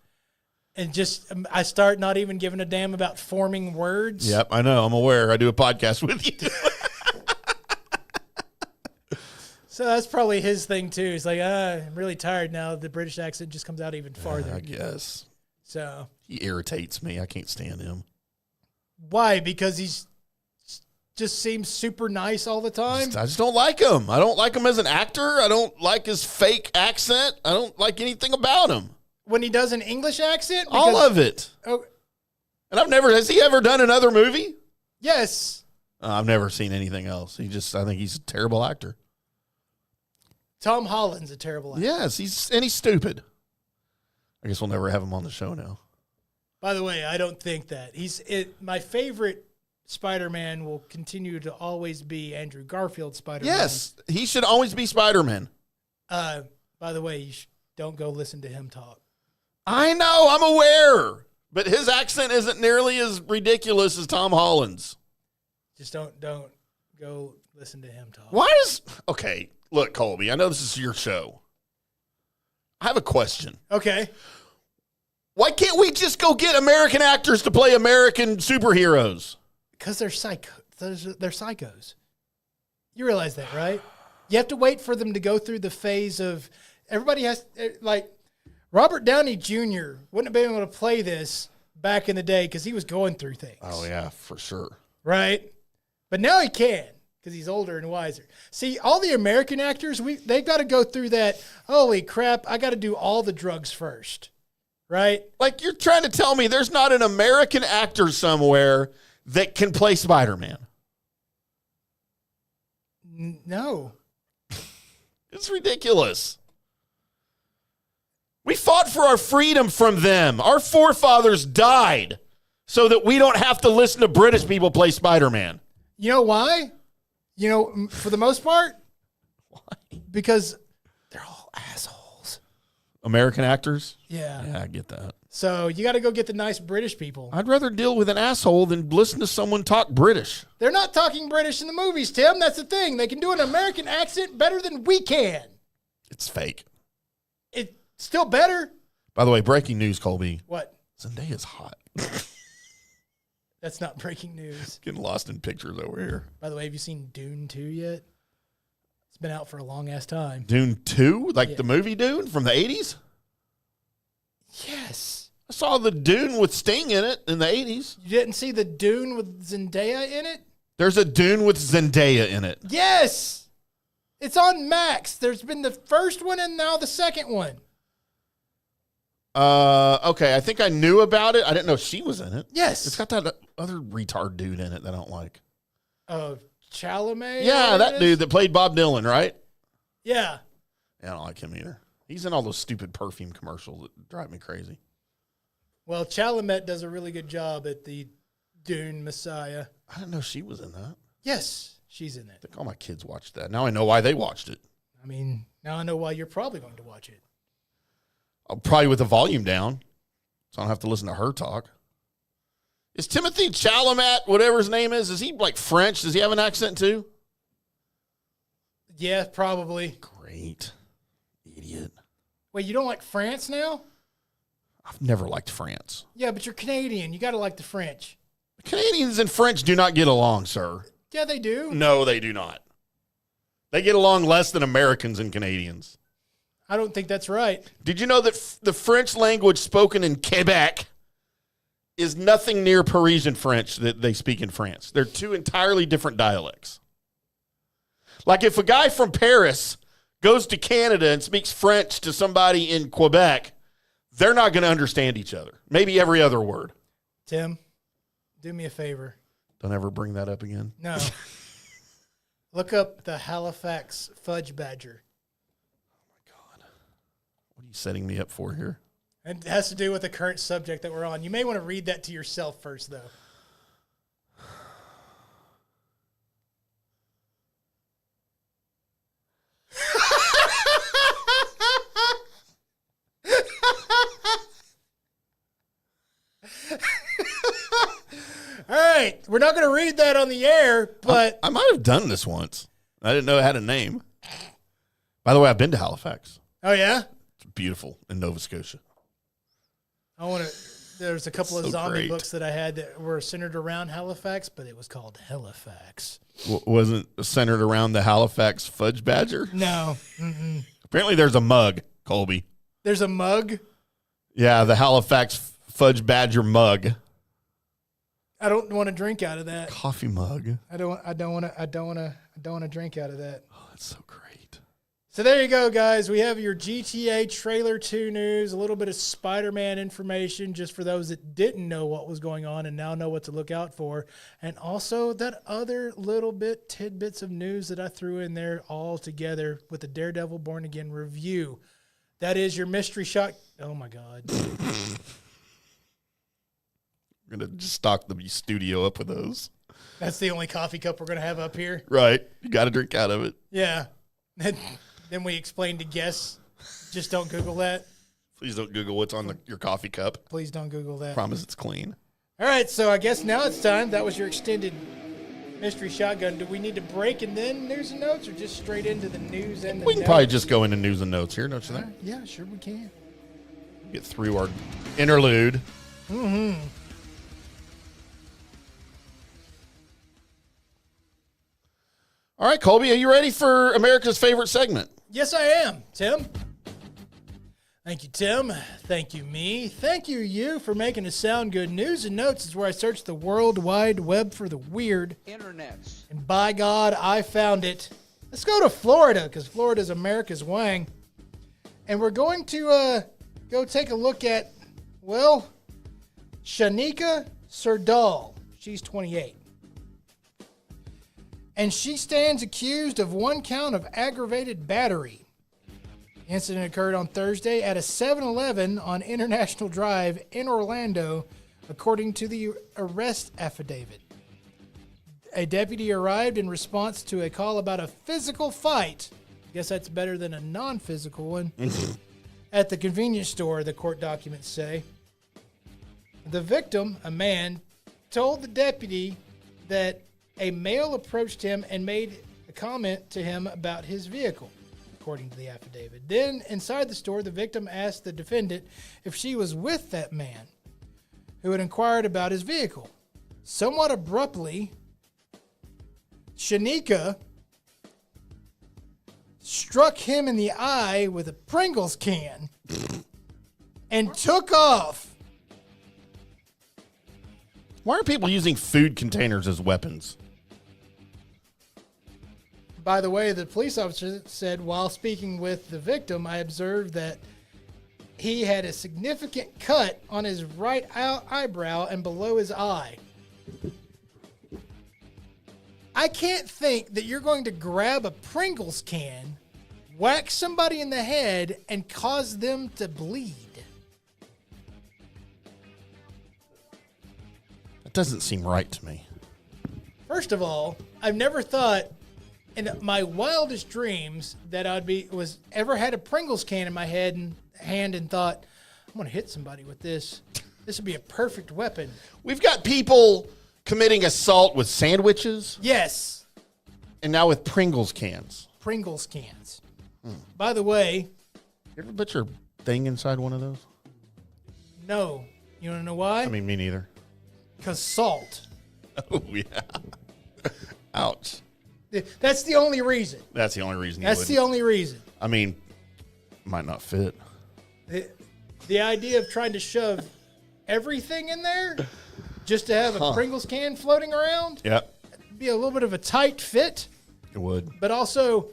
And just I start not even giving a damn about forming words. Yep, I know. I'm aware. I do a podcast with you. So that's probably his thing too. He's like, I'm really tired now. The British accent just comes out even farther. I guess. So he irritates me. I can't stand him. Why? Because he's just seems super nice all the time. I just don't like him. I don't like him as an actor. I don't like his fake accent. I don't like anything about him. When he does an English accent? All of it. Oh, and has he ever done another movie? Yes. I've never seen anything else. I think he's a terrible actor. Tom Holland's a terrible actor. Yes, he's stupid. I guess we'll never have him on the show now. By the way, I don't think that. My favorite Spider-Man will continue to always be Andrew Garfield's Spider-Man. Yes, he should always be Spider-Man. By the way, don't go listen to him talk. I know, I'm aware. But his accent isn't nearly as ridiculous as Tom Holland's. Just don't go listen to him talk. Okay, look, Colby, I know this is your show. I have a question. Okay. Why can't we just go get American actors to play American superheroes? Because they're psychos. You realize that, right? You have to wait for them to go through the phase of everybody has like Robert Downey Jr. wouldn't have been able to play this back in the day because he was going through things. Oh, yeah, for sure. Right? But now he can because he's older and wiser. See, all the American actors, they got to go through that, holy crap, I got to do all the drugs first. Right? Like, you're trying to tell me there's not an American actor somewhere that can play Spider-Man. No. It's ridiculous. We fought for our freedom from them. Our forefathers died so that we don't have to listen to British people play Spider-Man. You know why? You know, for the most part? Why? Because they're all assholes. American actors? Yeah. Yeah, I get that. So you got to go get the nice British people. I'd rather deal with an asshole than listen to someone talk British. They're not talking British in the movies, Tim. That's the thing. They can do an American accent better than we can. It's fake. It's still better. By the way, breaking news, Colby. What? Zendaya's hot. That's not breaking news. Getting lost in pictures over here. By the way, have you seen Dune 2 yet? It's been out for a long-ass time. Dune 2? Like the movie Dune from the 80s? Yes. I saw the Dune with Sting in it in the 80s. You didn't see the Dune with Zendaya in it? There's a Dune with Zendaya in it. Yes. It's on Max. There's been the first one and now the second one. Okay, I think I knew about it. I didn't know she was in it. Yes. It's got that other retard dude in it that I don't like. Chalamet? Yeah, that dude that played Bob Dylan, right? Yeah. Yeah, I don't like him either. He's in all those stupid perfume commercials that drive me crazy. Well, Chalamet does a really good job at the Dune Messiah. I didn't know she was in that. Yes, she's in it. I think all my kids watched that. Now I know why they watched it. I mean, now I know why you're probably going to watch it. Probably with the volume down, so I don't have to listen to her talk. Is Timothy Chalamet, whatever his name is he like French? Does he have an accent too? Yeah, probably. Great. Idiot. Wait, you don't like France now? I've never liked France. Yeah, but you're Canadian. You got to like the French. Canadians and French do not get along, sir. Yeah, they do. No, they do not. They get along less than Americans and Canadians. I don't think that's right. Did you know that the French language spoken in Quebec is nothing near Parisian French that they speak in France? They're two entirely different dialects. Like if a guy from Paris goes to Canada and speaks French to somebody in Quebec, they're not going to understand each other. Maybe every other word. Tim, do me a favor. Don't ever bring that up again. No. Look up the Halifax Fudge Badger. What are you setting me up for here? It has to do with the current subject that we're on. You may want to read that to yourself first, though. All right. We're not going to read that on the air, but... I might have done this once. I didn't know it had a name. By the way, I've been to Halifax. Oh, yeah? It's beautiful in Nova Scotia. There's a couple of So zombie great. books that I had that were centered around Halifax, but it was called Halifax. Wasn't centered around the Halifax Fudge Badger? No. Mm-mm. Apparently there's a mug, Colby. There's a mug? Yeah, the Halifax Fudge Badger mug. I don't want to drink out of that. Coffee mug. I don't want to drink out of that. Oh, that's so great. So there you go, guys. We have your GTA Trailer 2 news, a little bit of Spider-Man information just for those that didn't know what was going on and now know what to look out for. And also that other little bit tidbits of news that I threw in there all together with the Daredevil Born Again review. That is your mystery shot. Oh, my God. We're going to just stock the studio up with those. That's the only coffee cup we're going to have up here. Right. You got to drink out of it. Yeah. Then we explain to guests, just don't Google that. Please don't Google what's on your coffee cup. Please don't Google that. Promise it's clean. All right, so I guess now it's time. That was your extended mystery shotgun. Do we need to break and then news and notes or just straight into the news and the We can notes? probably just go into news and notes here, don't you think? Yeah, sure we can. Get through our interlude. Mm-hmm. All right, Colby, are you ready for America's favorite segment? Yes, I am, Tim. Thank you, Tim. Thank you, me. Thank you, you, for making us sound good. News and Notes is where I search the World Wide Web for the weird. Internets. And by God, I found it. Let's go to Florida, because Florida is America's wang. And we're going to go take a look at, well, Shanika Serdal. She's 28. And she stands accused of 1 count of aggravated battery. The incident occurred on Thursday at a 7-Eleven on International Drive in Orlando, according to the arrest affidavit. A deputy arrived in response to a call about a physical fight. I guess that's better than a non-physical one. At the convenience store, the court documents say. The victim, a man, told the deputy that a male approached him and made a comment to him about his vehicle, according to the affidavit. Then, inside the store, the victim asked the defendant if she was with that man who had inquired about his vehicle. Somewhat abruptly, Shanika struck him in the eye with a Pringles can and took off. Why are people using food containers as weapons? By the way, the police officer said, while speaking with the victim, I observed that he had a significant cut on his right eyebrow and below his eye. I can't think that you're going to grab a Pringles can, whack somebody in the head, and cause them to bleed. That doesn't seem right to me. First of all, I've never thought in my wildest dreams that was ever had a Pringles can in my hand and thought, I'm going to hit somebody with this. This would be a perfect weapon. We've got people committing assault with sandwiches. Yes. And now with Pringles cans. Pringles cans. By the way. You ever put your thing inside one of those? No. You want to know why? I mean, me neither. Because salt. Oh, yeah. Ouch. That's the only reason. That's the only reason. That's the only reason. I mean, might not fit. The idea of trying to shove everything in there just to have a Pringles can floating around. Yep. It'd be a little bit of a tight fit. It would. But also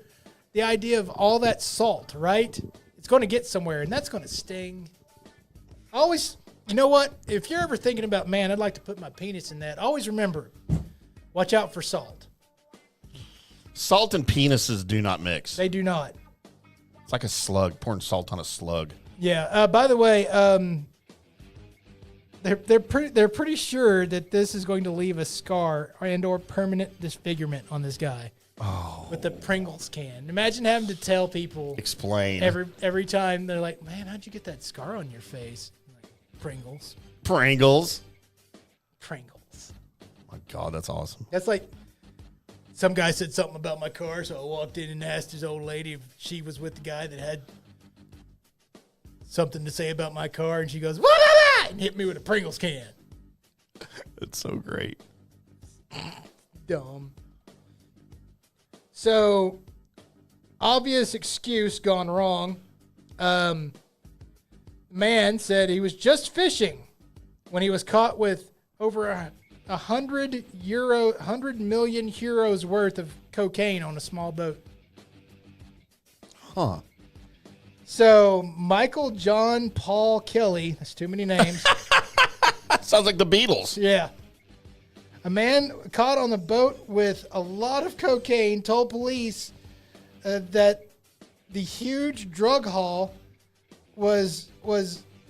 the idea of all that salt, right? It's going to get somewhere, and that's going to sting. Always, you know what? If you're ever thinking about, man, I'd like to put my penis in that, always remember, watch out for salt. Salt and penises do not mix. They do not. It's like a slug, pouring salt on a slug. Yeah. By the way, they're pretty sure that this is going to leave a scar and/or permanent disfigurement on this guy. Oh. With the Pringles can. Imagine having to tell people. Explain. Every time they're like, man, how'd you get that scar on your face? I'm like, Pringles. Pringles. Pringles. Oh my God, that's awesome. That's like. Some guy said something about my car, so I walked in and asked his old lady if she was with the guy that had something to say about my car, and she goes, "What?" and hit me with a Pringles can. That's so great. Dumb. So, obvious excuse gone wrong. Man said he was just fishing when he was caught with over 100 million euros worth of cocaine on a small boat. Huh. So Michael John Paul Kelly, that's too many names. Sounds like the Beatles. Yeah. A man caught on the boat with a lot of cocaine told police that the huge drug haul was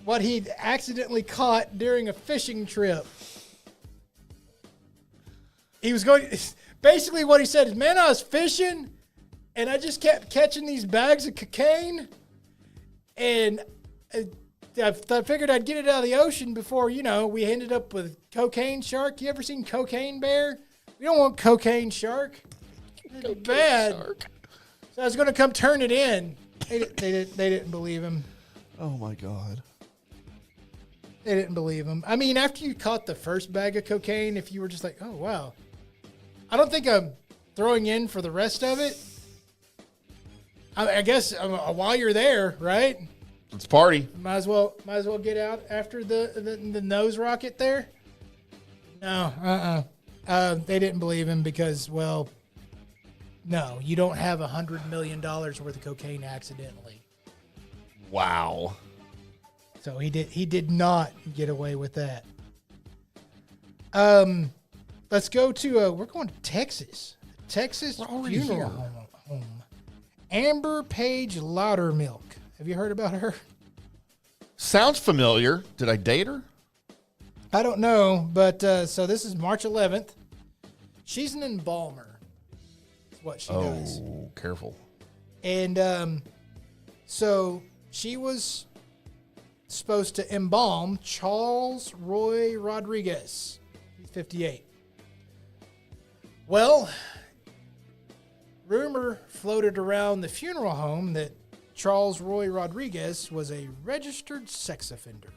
what he'd accidentally caught during a fishing trip. He was going, basically what he said is, man, I was fishing and I just kept catching these bags of cocaine, and I figured I'd get it out of the ocean before, we ended up with cocaine shark. You ever seen Cocaine Bear? We don't want cocaine shark. It's bad. Shark. So I was going to come turn it in. They didn't believe him. Oh my God. They didn't believe him. I mean, after you caught the first bag of cocaine, if you were just like, oh, wow. I don't think I'm throwing in for the rest of it. I guess while you're there, right? Let's party. Might as well get out after the nose rocket there. No, they didn't believe him because, well, no, you don't have $100 million worth of cocaine accidentally. Wow. So he did not get away with that. Let's go to we're going to Texas. Texas funeral home. Amber Page Loudermilk. Have you heard about her? Sounds familiar. Did I date her? I don't know, but so this is March 11th. She's an embalmer. That's what she does. Oh, careful. And so she was supposed to embalm Charles Roy Rodriguez. He's 58. Well, rumor floated around the funeral home that Charles Roy Rodriguez was a registered sex offender.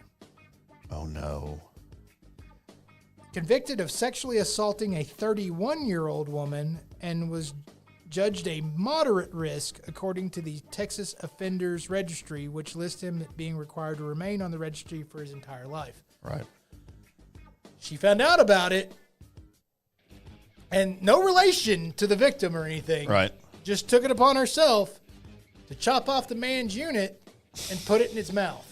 Oh, no. Convicted of sexually assaulting a 31-year-old woman and was judged a moderate risk according to the Texas Offenders Registry, which lists him as being required to remain on the registry for his entire life. Right. She found out about it, and no relation to the victim or anything. Right. Just took it upon herself to chop off the man's unit and put it in its mouth.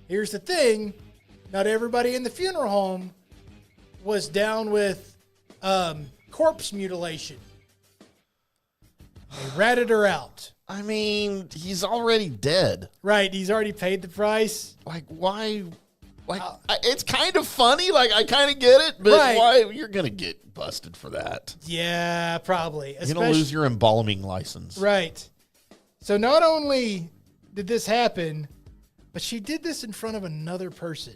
Here's the thing. Not everybody in the funeral home was down with corpse mutilation. They ratted her out. I mean, he's already dead. Right. He's already paid the price. Like, why? Like, it's kind of funny. Like, I kind of get it, but Right. why? You're going to get busted for that. Yeah, probably. You're going to lose your embalming license. Right. So not only did this happen, but she did this in front of another person.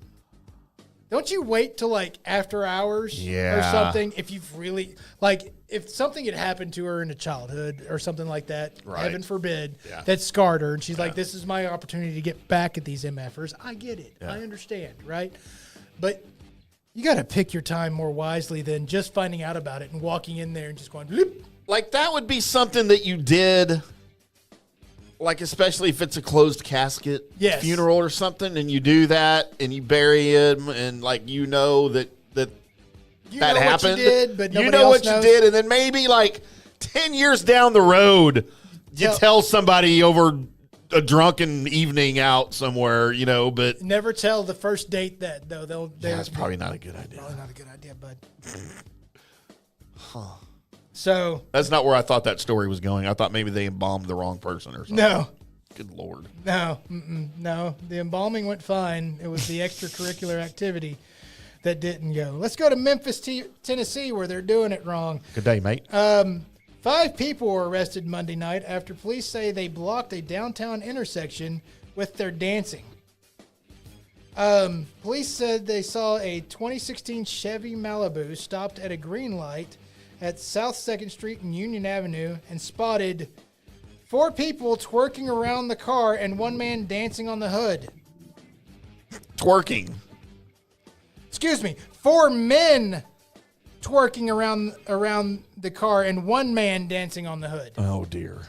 Don't you wait till like after hours or something if you've really, like, if something had happened to her in a childhood or something like that, Right. heaven forbid, that scarred her, and she's like, this is my opportunity to get back at these MFers. I get it. I understand, right? But you got to pick your time more wisely than just finding out about it and walking in there and just going, bloop. Like, that would be something that you did, like, especially if it's a closed casket funeral or something, and you do that and you bury him, and like, you know that You that know happened. what you did, but you nobody know else what knows. you did, and then maybe like 10 years down the road, you tell somebody over a drunken evening out somewhere, you know. But never tell the first date that though. That's probably not a good idea. Probably not a good idea, bud. So that's not where I thought that story was going. I thought maybe they embalmed the wrong person or something. No. Good Lord. No. No. The embalming went fine. It was the extracurricular activity that didn't go. Let's go to Memphis, Tennessee, where they're doing it wrong. Good day, mate. 5 people were arrested Monday night after police say they blocked a downtown intersection with their dancing. Police said they saw a 2016 Chevy Malibu stopped at a green light at South 2nd Street and Union Avenue and spotted 4 people twerking around the car and 1 man dancing on the hood. Twerking. Excuse me, 4 men twerking around the car and 1 man dancing on the hood. Oh, dear.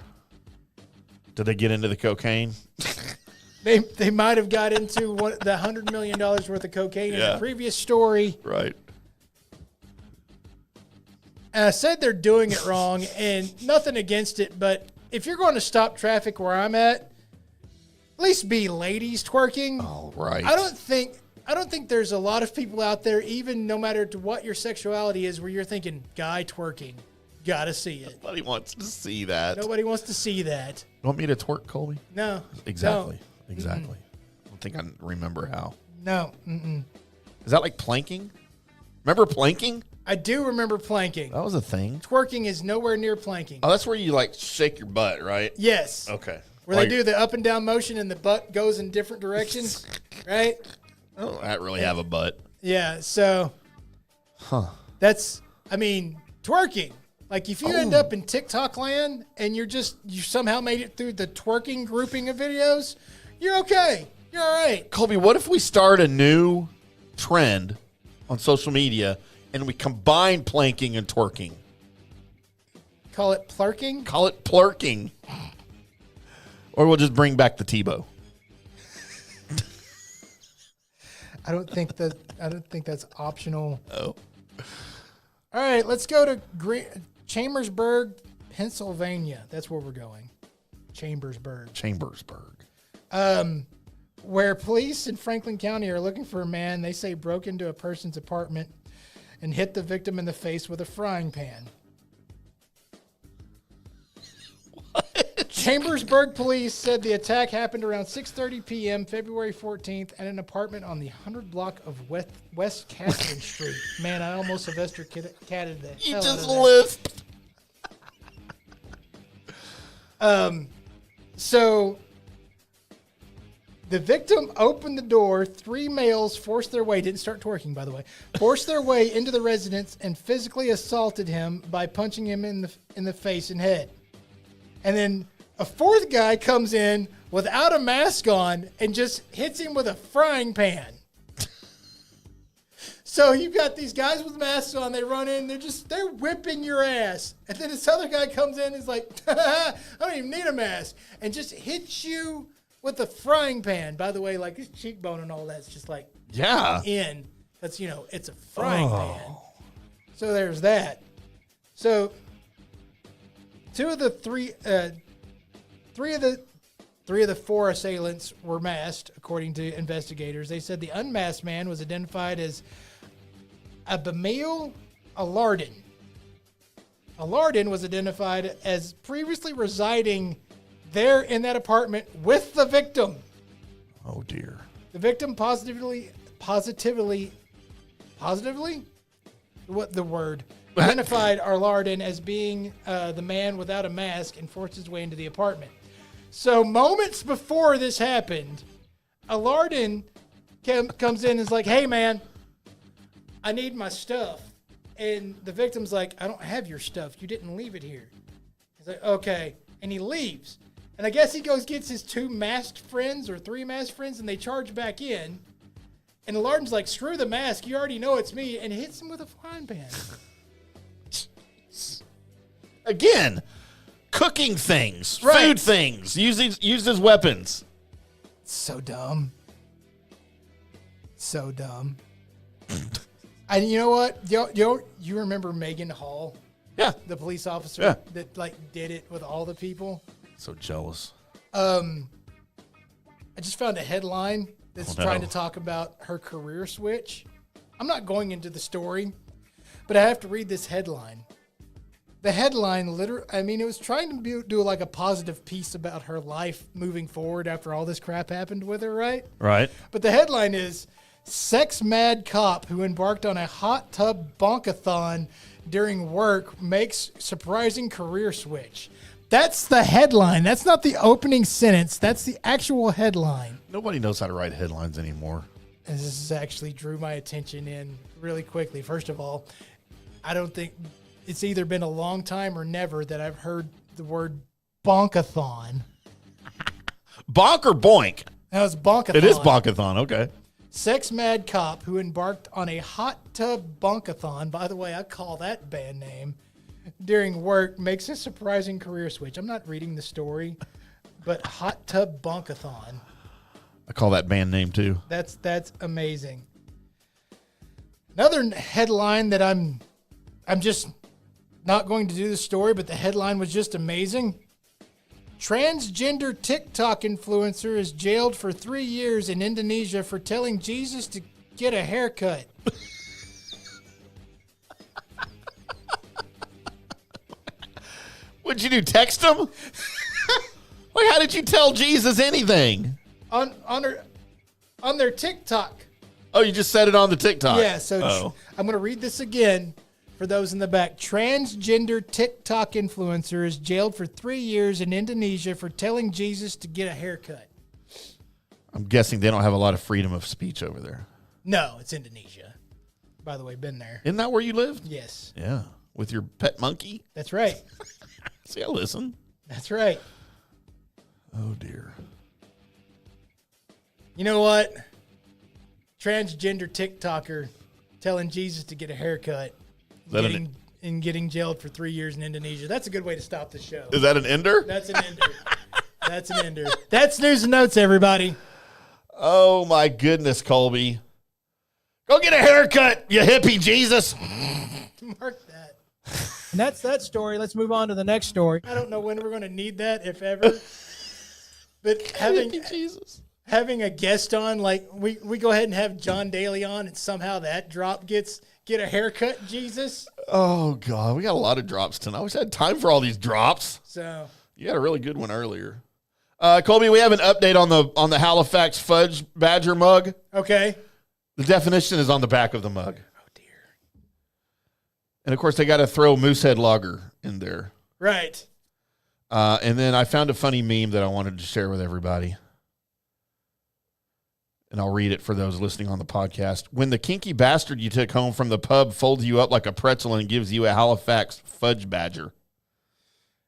Did they get into the cocaine? They might have got into the $100 million worth of cocaine in the previous story. Right. And I said they're doing it wrong, and nothing against it, but if you're going to stop traffic where I'm at least be ladies twerking. Oh, right. I don't think there's a lot of people out there, even no matter to what your sexuality is, where you're thinking, guy twerking. Gotta see it. Nobody wants to see that. Nobody wants to see that. You want me to twerk, Colby? No. Exactly. No. Exactly. I don't think I remember how. No. Is that like planking? Remember planking? I do remember planking. That was a thing. Twerking is nowhere near planking. Oh, that's where you like shake your butt, right? Yes. Okay. Where they do the up and down motion and the butt goes in different directions, right? I don't really have a butt. Yeah, so that's, twerking. Like if you end up in TikTok land and you somehow made it through the twerking grouping of videos, you're okay. You're all right. Colby, what if we start a new trend on social media and we combine planking and twerking? Call it plurking? Call it plurking. Or we'll just bring back the Tebow. I don't think that's optional. Oh. All right, let's go to Chambersburg, Pennsylvania. That's where we're going. Chambersburg. Where police in Franklin County are looking for a man they say broke into a person's apartment and hit the victim in the face with a frying pan. Chambersburg police said the attack happened around 6:30 p.m. February 14th at an apartment on the 100 block of West Catherine Street. Man, I almost Sylvester catted the hell out of that. lisped. So the victim opened the door. 3 males forced their way, didn't start twerking, by the way, forced their way into the residence and physically assaulted him by punching him in the face and head. And then a 4th guy comes in without a mask on and just hits him with a frying pan. So you've got these guys with masks on, they run in, they're whipping your ass. And then this other guy comes in and is like, I don't even need a mask, and just hits you with a frying pan. By the way, like his cheekbone and all that's just like in. That's, it's a frying pan. So there's that. So 2 of the 3 of the 4 assailants were masked, according to investigators. They said the unmasked man was identified as Abamil Alardin. Alardin was identified as previously residing there in that apartment with the victim. Oh, dear. The victim positively, what the word? Identified Alardin as being the man without a mask and forced his way into the apartment. So moments before this happened, Alardin comes in and is like, hey, man, I need my stuff. And the victim's like, I don't have your stuff. You didn't leave it here. He's like, okay. And he leaves. And I guess he gets his 2 masked friends or 3 masked friends, and they charge back in. And Alardin's like, screw the mask. You already know it's me. And hits him with a frying pan. Again, cooking things, food things, used as weapons. So dumb. So dumb. And you know what? You remember Megan Hall? Yeah. The police officer that did it with all the people? So jealous. I just found a headline that's trying to talk about her career switch. I'm not going into the story, but I have to read this headline. The headline, it was trying to do like a positive piece about her life moving forward after all this crap happened with her, right? Right. But the headline is, sex mad cop who embarked on a hot tub bonkathon during work makes surprising career switch. That's the headline. That's not the opening sentence. That's the actual headline. Nobody knows how to write headlines anymore. And this actually drew my attention in really quickly. First of all, I don't think it's either been a long time or never that I've heard the word bonkathon. Bonk or boink? That was bonkathon. It is bonkathon, okay. Sex mad cop who embarked on a hot tub bonkathon, by the way, I call that band name, during work makes a surprising career switch. I'm not reading the story, but hot tub bonkathon. I call that band name too. That's amazing. Another headline that I'm just not going to do the story, but the headline was just amazing. Transgender TikTok influencer is jailed for 3 years in Indonesia for telling Jesus to get a haircut. What'd you do, text him? Like, how did you tell Jesus anything? On their TikTok. Oh, you just said it on the TikTok. Yeah, so I'm going to read this again for those in the back. Transgender TikTok influencer is jailed for 3 years in Indonesia for telling Jesus to get a haircut. I'm guessing they don't have a lot of freedom of speech over there. No, it's Indonesia. By the way, been there. Isn't that where you lived? Yes. Yeah, with your pet monkey? That's right. See, I listen. That's right. Oh, dear. You know what? Transgender TikToker telling Jesus to get a haircut getting jailed for 3 years in Indonesia. That's a good way to stop the show. Is that an ender? That's an ender. That's an ender. That's news and notes, everybody. Oh, my goodness, Colby. Go get a haircut, you hippie Jesus. Mark that. And that's that story. Let's move on to the next story. I don't know when we're going to need that, if ever. But having a guest on, like we go ahead and have John Daly on, and somehow that drop gets get a haircut, Jesus. Oh, God. We got a lot of drops tonight. I wish I had time for all these drops. So you had a really good one earlier. Colby, we have an update on the Halifax Fudge Badger mug. Okay. The definition is on the back of the mug. Oh, dear. And, of course, they got to throw Moosehead Lager in there. Right. And then I found a funny meme that I wanted to share with everybody. And I'll read it for those listening on the podcast. When the kinky bastard you took home from the pub folds you up like a pretzel and gives you a Halifax Fudge Badger.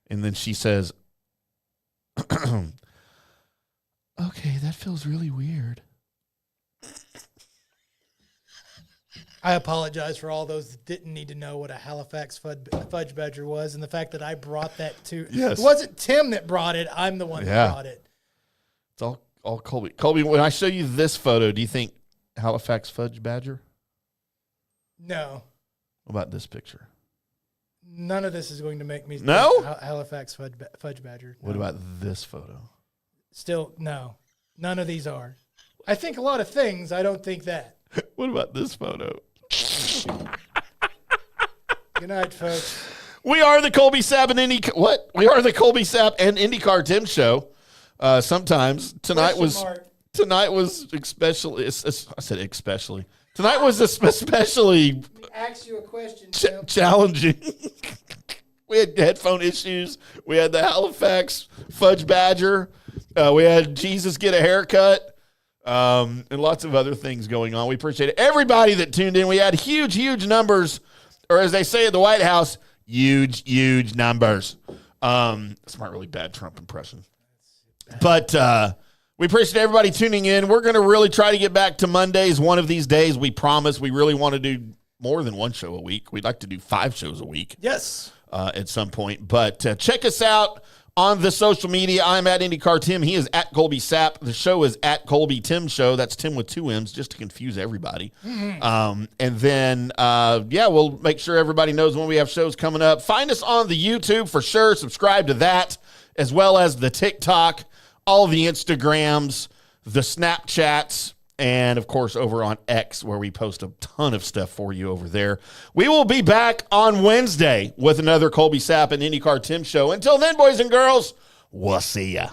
And then she says, okay, that feels really weird. I apologize for all those that didn't need to know what a Halifax Fudge Badger was, and the fact that I brought that to. Yes. It wasn't Tim that brought it. I'm the one that brought it. It's all Colby. Colby, when I show you this photo, do you think Halifax Fudge Badger? No. What about this picture? None of this is going to make me No? think Halifax Fudge Badger. No. What about this photo? Still, no. None of these are. I think a lot of things. I don't think that. What about this photo? Good night, folks. We are the Colby Sapp and We are the Colby Sapp and IndyCar Tim show. Sometimes tonight was especially. I said especially. Tonight was especially. Ask you a question, Tim. Challenging. We had headphone issues. We had the Halifax Fudge Badger. We had Jesus get a haircut. And lots of other things going on. We appreciate everybody that tuned in. We had huge numbers, or as they say at the White House, huge numbers. That's not really bad Trump impression. But we appreciate everybody tuning in. We're going to really try to get back to Mondays one of these days. We promise. We really want to do more than one show a week. We'd like to do 5 shows a week. Yes. At some point. But check us out on the social media. I'm at IndyCar Tim. He is at Colby Sapp. The show is at Colby Tim Show. That's Tim with 2 M's, just to confuse everybody. Mm-hmm. And then, we'll make sure everybody knows when we have shows coming up. Find us on the YouTube for sure. Subscribe to that, as well as the TikTok, all the Instagrams, the Snapchats, and, of course, over on X, where we post a ton of stuff for you over there. We will be back on Wednesday with another Colby Sapp and IndyCar Tim show. Until then, boys and girls, we'll see ya.